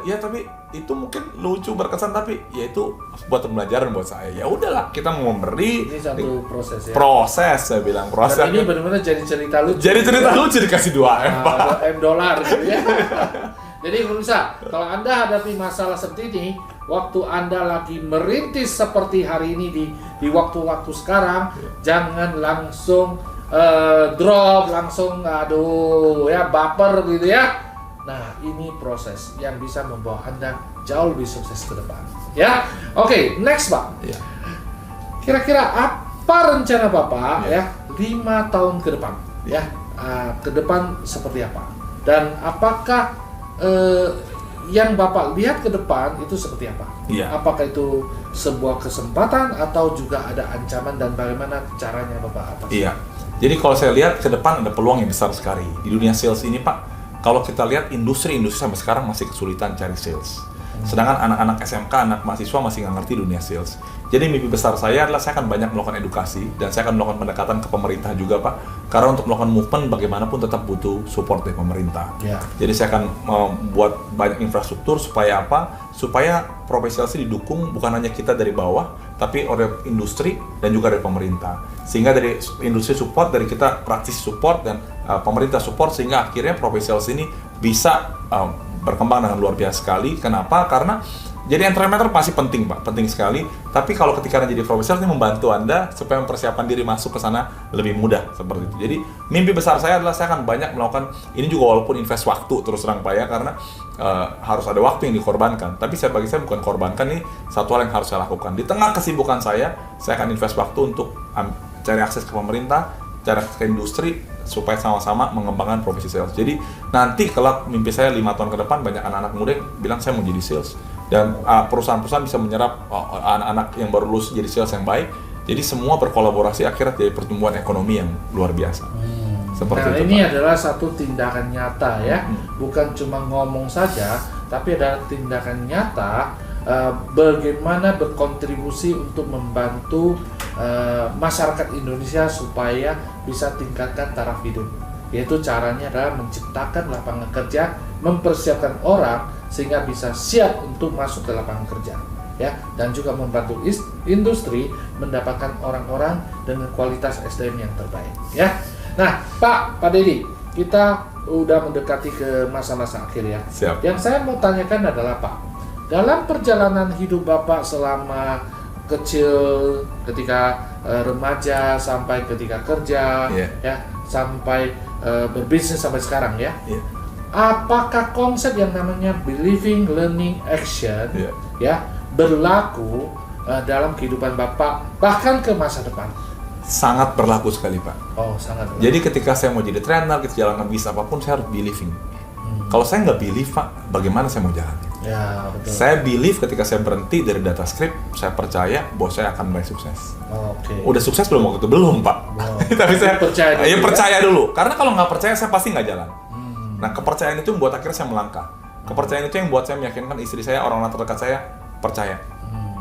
Ya tapi itu mungkin lucu berkesan tapi ya itu buat pembelajaran buat saya. Ya udahlah, kita mau memberi. Ini satu proses ya. Proses saya bilang proses. Dan ini benar-benar jadi cerita lucu. Jadi cerita lucu dikasih 2M Pak. 2M dolar gitu ya. Jadi pemirsa, kalau Anda hadapi masalah seperti ini, waktu Anda lagi merintis seperti hari ini di waktu-waktu sekarang, jangan langsung drop, langsung aduh ya baper gitu ya. Nah, ini proses yang bisa membawa Anda jauh lebih sukses ke depan. Ya, oke, next Pak. Ya. Kira-kira apa rencana Bapak Ya. ya 5 tahun ke depan? Ya, ke depan seperti apa? Dan apakah yang Bapak lihat ke depan itu seperti apa? Iya. Apakah itu sebuah kesempatan atau juga ada ancaman dan bagaimana caranya Bapak atasi? Iya. Jadi kalau saya lihat ke depan ada peluang yang besar sekali di dunia sales ini Pak. Kalau kita lihat industri sampai sekarang masih kesulitan cari sales. Sedangkan anak-anak SMK, anak mahasiswa masih nggak ngerti dunia sales. Jadi mimpi besar saya adalah saya akan banyak melakukan edukasi dan saya akan melakukan pendekatan ke pemerintah juga Pak. Karena untuk melakukan movement bagaimanapun tetap butuh support dari pemerintah. Ya. Jadi saya akan membuat banyak infrastruktur supaya apa? Supaya profesi sales didukung bukan hanya kita dari bawah, tapi oleh industri dan juga dari pemerintah. Sehingga dari industri support, dari kita praktisi support dan pemerintah support sehingga akhirnya profesi sales ini bisa berkembang dengan luar biasa sekali. Kenapa? Karena jadi entrepreneur pasti penting Pak, penting sekali. Tapi kalau ketika Anda jadi profesional ini membantu Anda supaya mempersiapkan diri masuk ke sana lebih mudah seperti itu. Jadi mimpi besar saya adalah saya akan banyak melakukan ini juga walaupun invest waktu terus terang Pak ya karena harus ada waktu yang dikorbankan. Tapi bagi saya bukan korbankan, ini satu hal yang harus saya lakukan. Di tengah kesibukan saya akan invest waktu untuk cari akses ke pemerintah, cari akses ke industri supaya sama-sama mengembangkan profesi sales. Jadi nanti kelak mimpi saya 5 tahun ke depan banyak anak-anak muda yang bilang saya mau jadi sales. Dan perusahaan-perusahaan bisa menyerap anak-anak yang baru lulus jadi sales yang baik. Jadi semua berkolaborasi akhirnya jadi pertumbuhan ekonomi yang luar biasa. Seperti Nah itu, ini Pak. adalah satu tindakan nyata ya, bukan cuma ngomong saja, tapi ada tindakan nyata bagaimana berkontribusi untuk membantu masyarakat Indonesia supaya bisa tingkatkan taraf hidup. Yaitu caranya adalah menciptakan lapangan kerja, mempersiapkan orang sehingga bisa siap untuk masuk ke lapangan kerja, ya, dan juga membantu industri mendapatkan orang-orang dengan kualitas SDM yang terbaik, ya. Nah, Pak Deddy, kita udah mendekati ke masa-masa akhir ya. Siap. Yang saya mau tanyakan adalah Pak, dalam perjalanan hidup Bapak selama kecil, ketika remaja sampai ketika kerja, ya, sampai berbisnis sampai sekarang ya. Apakah konsep yang namanya believing, learning, action ya berlaku dalam kehidupan Bapak bahkan ke masa depan? Sangat berlaku sekali Pak. Oh, sangat berlaku. Jadi ketika saya mau jadi trainer, kita jalankan bisnis apapun, saya harus believing. Kalau saya nggak believe Pak, bagaimana saya mau jalan? Ya, betul. Saya believe ketika saya berhenti dari data script, saya percaya bahwa saya akan mulai sukses. Oke. Udah sukses belum waktu itu? Belum Pak. Wow. Tapi saya Percaya dulu, ya? percaya dulu. Karena kalau nggak percaya, saya pasti nggak jalan. Nah, kepercayaan itu yang membuat akhirnya saya melangkah. Kepercayaan itu yang membuat saya meyakinkan istri saya, orang-orang terdekat saya percaya.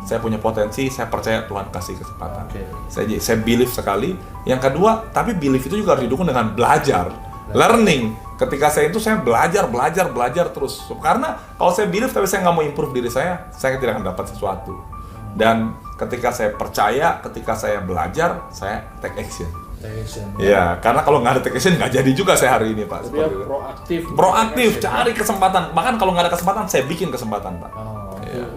Saya punya potensi, saya percaya Tuhan kasih kesempatan. Saya believe sekali. Yang kedua, tapi believe itu juga harus didukung dengan belajar, learning. Ketika saya itu saya belajar terus. Karena kalau saya believe tapi saya nggak mau improve diri saya tidak akan dapat sesuatu. Dan ketika saya percaya, ketika saya belajar, saya take action. staycation. Iya, karena kalau nggak ada staycation nggak jadi juga saya hari ini Pak. Dia Seperti itu. proaktif, cari kesempatan. Bahkan kalau nggak ada kesempatan, saya bikin kesempatan Pak.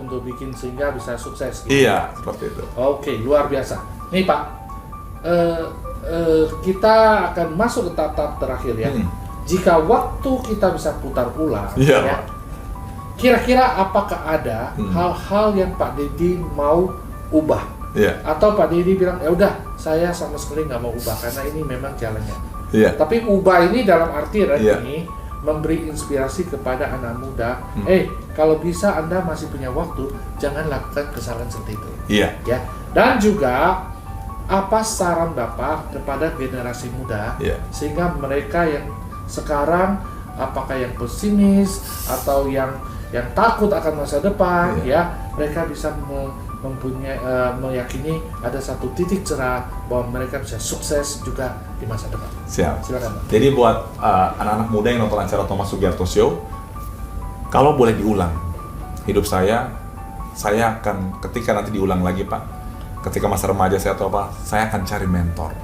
Untuk bikin sehingga bisa sukses. Gitu. Iya, seperti itu. Oke, luar biasa. Nih Pak, kita akan masuk ke tahap terakhir ya. Jika waktu kita bisa putar ulang, Iya, ya, Pak. kira-kira apakah ada hal-hal yang Pak Deddy mau ubah? Iya. Atau Pak Deddy bilang, ya udah, saya sama sekali nggak mau ubah karena ini memang jalannya. Iya. Tapi ubah ini dalam arti Iya. ini memberi inspirasi kepada anak muda. Kalau bisa Anda masih punya waktu, jangan lakukan kesalahan seperti itu. Iya. Ya. Dan juga apa saran Bapak kepada generasi muda Iya. sehingga mereka yang sekarang apakah yang pesimis atau yang takut akan masa depan, Iya. ya mereka bisa mempunyai meyakini ada satu titik cerah bahwa mereka bisa sukses juga di masa depan. Siap. Silakan Pak. Jadi buat anak-anak muda yang nonton acara Thomas Sugiarto Show, kalau boleh diulang hidup saya akan ketika nanti diulang lagi Pak, ketika masa remaja saya atau apa, saya akan cari mentor.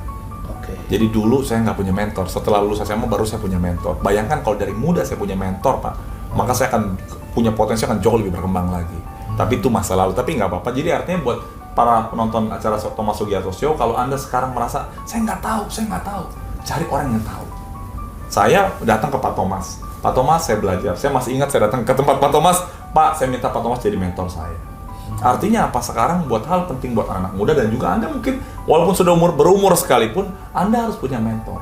Oke. Jadi dulu saya nggak punya mentor, setelah lulus SMA baru saya punya mentor. Bayangkan kalau dari muda saya punya mentor Pak, maka saya akan punya potensi akan jauh lebih berkembang lagi. Tapi itu masa lalu, tapi nggak apa-apa. Jadi artinya buat para penonton acara Thomas Sugiarto Show, kalau Anda sekarang merasa saya nggak tahu, cari orang yang tahu. Saya datang ke Pak Thomas, saya belajar. Saya masih ingat saya datang ke tempat Pak Thomas, Pak, saya minta Pak Thomas jadi mentor saya. Artinya apa? Sekarang buat hal penting buat anak muda dan juga Anda mungkin walaupun sudah berumur sekalipun, Anda harus punya mentor.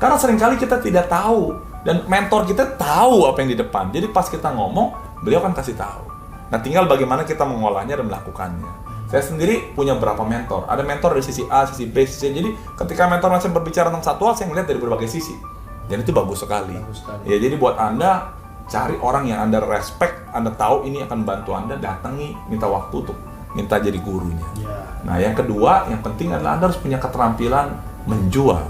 Karena seringkali kita tidak tahu dan mentor kita tahu apa yang di depan. Jadi pas kita ngomong, beliau akan kasih tahu. Nah, tinggal bagaimana kita mengolahnya dan melakukannya. Saya sendiri punya beberapa mentor. Ada mentor dari sisi A, sisi B, sisi C. Jadi ketika mentor masih berbicara tentang satu hal, saya melihat dari berbagai sisi. Dan itu bagus sekali. Ya, jadi buat Anda cari orang yang Anda respect, Anda tahu ini akan bantu Anda, datangi, minta waktu untuk minta jadi gurunya. Nah, yang kedua, yang penting adalah Anda harus punya keterampilan menjual.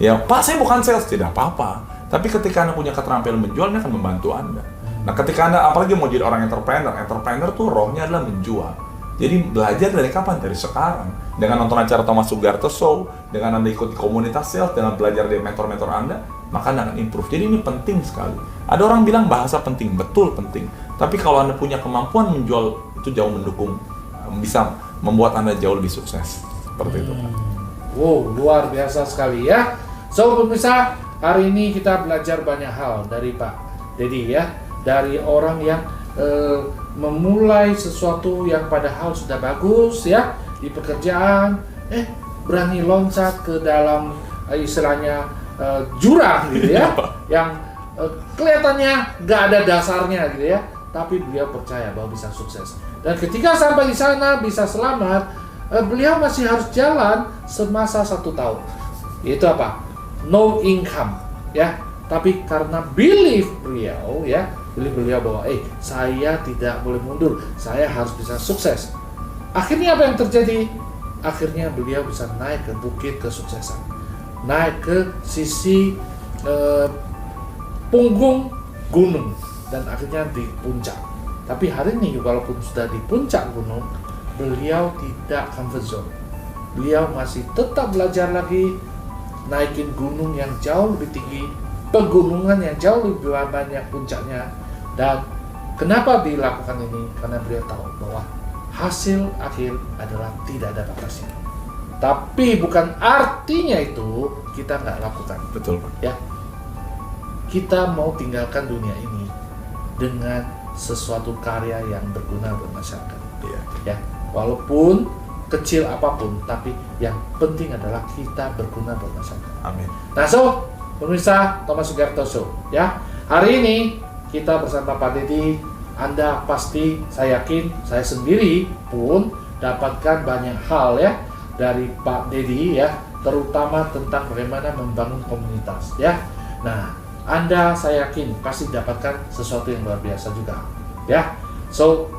Ya, Pak, saya bukan sales, tidak apa-apa. Tapi ketika Anda punya keterampilan menjual, ini akan membantu Anda. Nah, ketika Anda apalagi mau jadi orang entrepreneur tuh rohnya adalah menjual. Jadi belajar dari kapan? Dari sekarang. Dengan nonton acara Thomas Sugiarto Show, dengan Anda ikuti komunitas sales, dengan belajar dari mentor-mentor Anda, maka Anda akan improve. Jadi ini penting sekali. Ada orang bilang bahasa penting, betul penting. Tapi kalau Anda punya kemampuan menjual, itu jauh mendukung, bisa membuat Anda jauh lebih sukses. Seperti itu. Wow, luar biasa sekali ya. So, pemirsa, hari ini kita belajar banyak hal dari Pak Deddy ya. Dari orang yang memulai sesuatu yang padahal sudah bagus ya di pekerjaan, berani loncat ke dalam istilahnya jurang gitu ya, yang kelihatannya nggak ada dasarnya gitu ya, tapi beliau percaya bahwa bisa sukses. Dan ketika sampai di sana bisa selamat, beliau masih harus jalan semasa 1 tahun. Yaitu apa? No income ya. Tapi karena belief beliau ya, beliau bahwa saya tidak boleh mundur, saya harus bisa sukses. Akhirnya apa yang terjadi? Akhirnya beliau bisa naik ke bukit kesuksesan, naik ke sisi punggung gunung dan akhirnya di puncak. Tapi hari ini walaupun sudah di puncak gunung, beliau tidak comfort zone. Beliau masih tetap belajar lagi, naikin gunung yang jauh lebih tinggi, pegunungan yang jauh lebih banyak puncaknya. Dan kenapa dilakukan ini? Karena beliau tahu bahwa hasil akhir adalah tidak ada batasnya. Tapi bukan artinya itu kita nggak lakukan. Betul, Pak. Ya, kita mau tinggalkan dunia ini dengan sesuatu karya yang berguna buat masyarakat. Iya. Ya, walaupun kecil apapun, tapi yang penting adalah kita berguna buat masyarakat. Amin. Nah, so pemirsa Thomas Sugiarto Show, ya, hari ini kita bersama Pak Deddy. Anda pasti, saya yakin, saya sendiri pun dapatkan banyak hal ya dari Pak Deddy ya, terutama tentang bagaimana membangun komunitas ya. Nah, Anda saya yakin pasti dapatkan sesuatu yang luar biasa juga ya. So,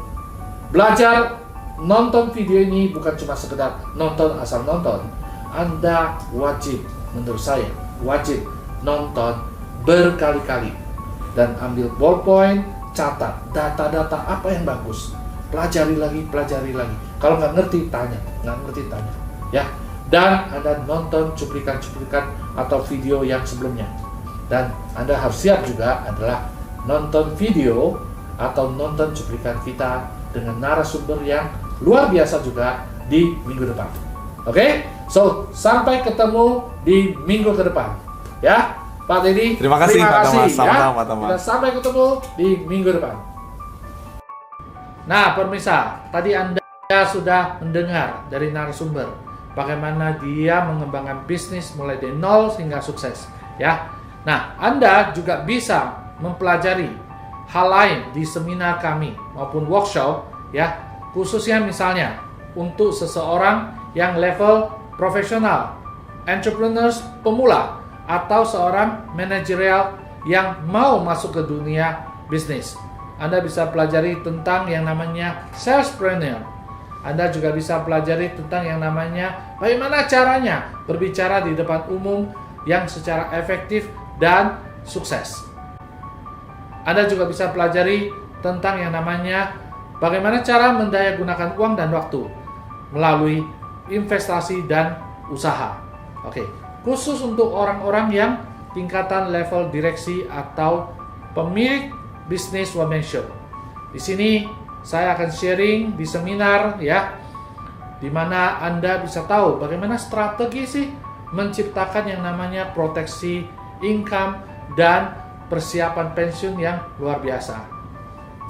belajar, nonton video ini bukan cuma sekedar nonton asal nonton. Anda wajib, menurut saya, wajib nonton berkali-kali dan ambil ballpoint, catat data-data apa yang bagus, pelajari lagi. Kalau nggak ngerti tanya, ya. dan Anda nonton cuplikan-cuplikan atau video yang sebelumnya. Dan Anda harus siap juga adalah nonton video atau nonton cuplikan kita dengan narasumber yang luar biasa juga di minggu depan. Oke? So, sampai ketemu di minggu ke depan. Ya, Pak Deddy. Terima kasih, Pak Thomas. Sama-sama, Pak Thomas. Kita sampai ketemu di minggu depan. Nah, pemirsa, tadi Anda sudah mendengar dari narasumber bagaimana dia mengembangkan bisnis mulai dari nol hingga sukses, ya. Nah, Anda juga bisa mempelajari hal lain di seminar kami maupun workshop, ya, khususnya misalnya untuk seseorang yang level profesional, entrepreneurs pemula, atau seorang manajerial yang mau masuk ke dunia bisnis. Anda bisa pelajari tentang yang namanya salespreneur. Anda juga bisa pelajari tentang yang namanya bagaimana caranya berbicara di depan umum yang secara efektif dan sukses. Anda juga bisa pelajari tentang yang namanya bagaimana cara mendayagunakan uang dan waktu melalui investasi dan usaha. Oke, khusus untuk orang-orang yang tingkatan level direksi atau pemilik bisnis one man show. Di sini saya akan sharing di seminar, ya, di mana Anda bisa tahu bagaimana strategi sih menciptakan yang namanya proteksi income dan persiapan pensiun yang luar biasa.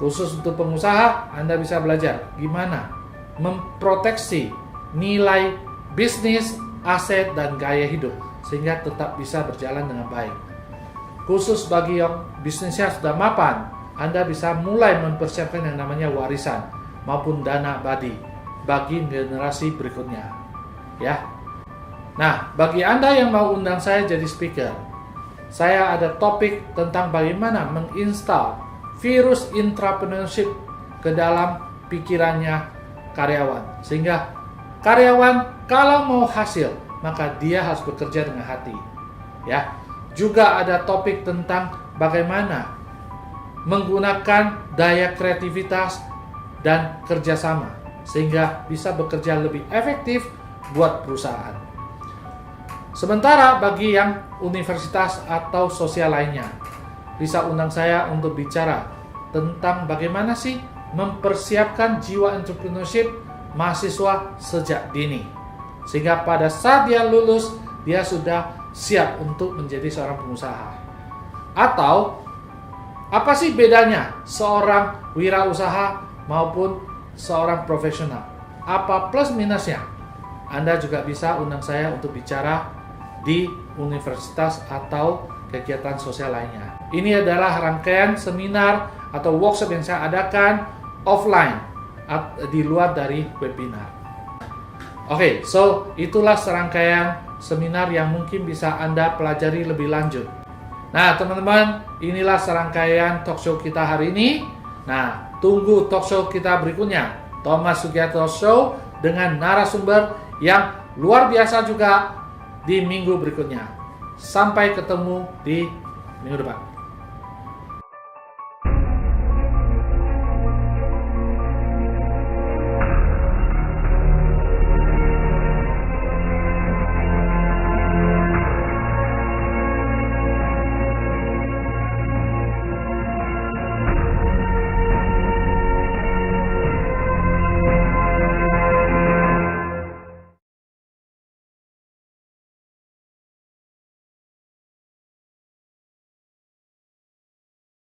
Khusus untuk pengusaha, Anda bisa belajar gimana memproteksi nilai bisnis, aset, dan gaya hidup sehingga tetap bisa berjalan dengan baik. Khusus bagi yang bisnisnya sudah mapan, Anda bisa mulai mempersiapkan yang namanya warisan maupun dana abadi bagi generasi berikutnya, ya. Nah, bagi Anda yang mau undang saya jadi speaker, saya ada topik tentang bagaimana menginstal virus entrepreneurship ke dalam pikirannya karyawan, sehingga karyawan kalau mau hasil maka dia harus bekerja dengan hati, ya. Juga ada topik tentang bagaimana menggunakan daya kreativitas dan kerjasama sehingga bisa bekerja lebih efektif buat perusahaan. Sementara bagi yang universitas atau sosial lainnya, bisa undang saya untuk bicara tentang bagaimana sih mempersiapkan jiwa entrepreneurship mahasiswa sejak dini, sehingga pada saat dia lulus, dia sudah siap untuk menjadi seorang pengusaha. Atau apa sih bedanya seorang wirausaha maupun seorang profesional? Apa plus minusnya? Anda juga bisa undang saya untuk bicara di universitas atau kegiatan sosial lainnya. Ini adalah rangkaian seminar atau workshop yang saya adakan offline di luar dari webinar. Oke, so itulah serangkaian seminar yang mungkin bisa Anda pelajari lebih lanjut. Nah, teman-teman, inilah serangkaian talkshow kita hari ini. Nah, tunggu talkshow kita berikutnya, Thomas Sugiarto Show, dengan narasumber yang luar biasa juga di minggu berikutnya. Sampai ketemu di minggu depan.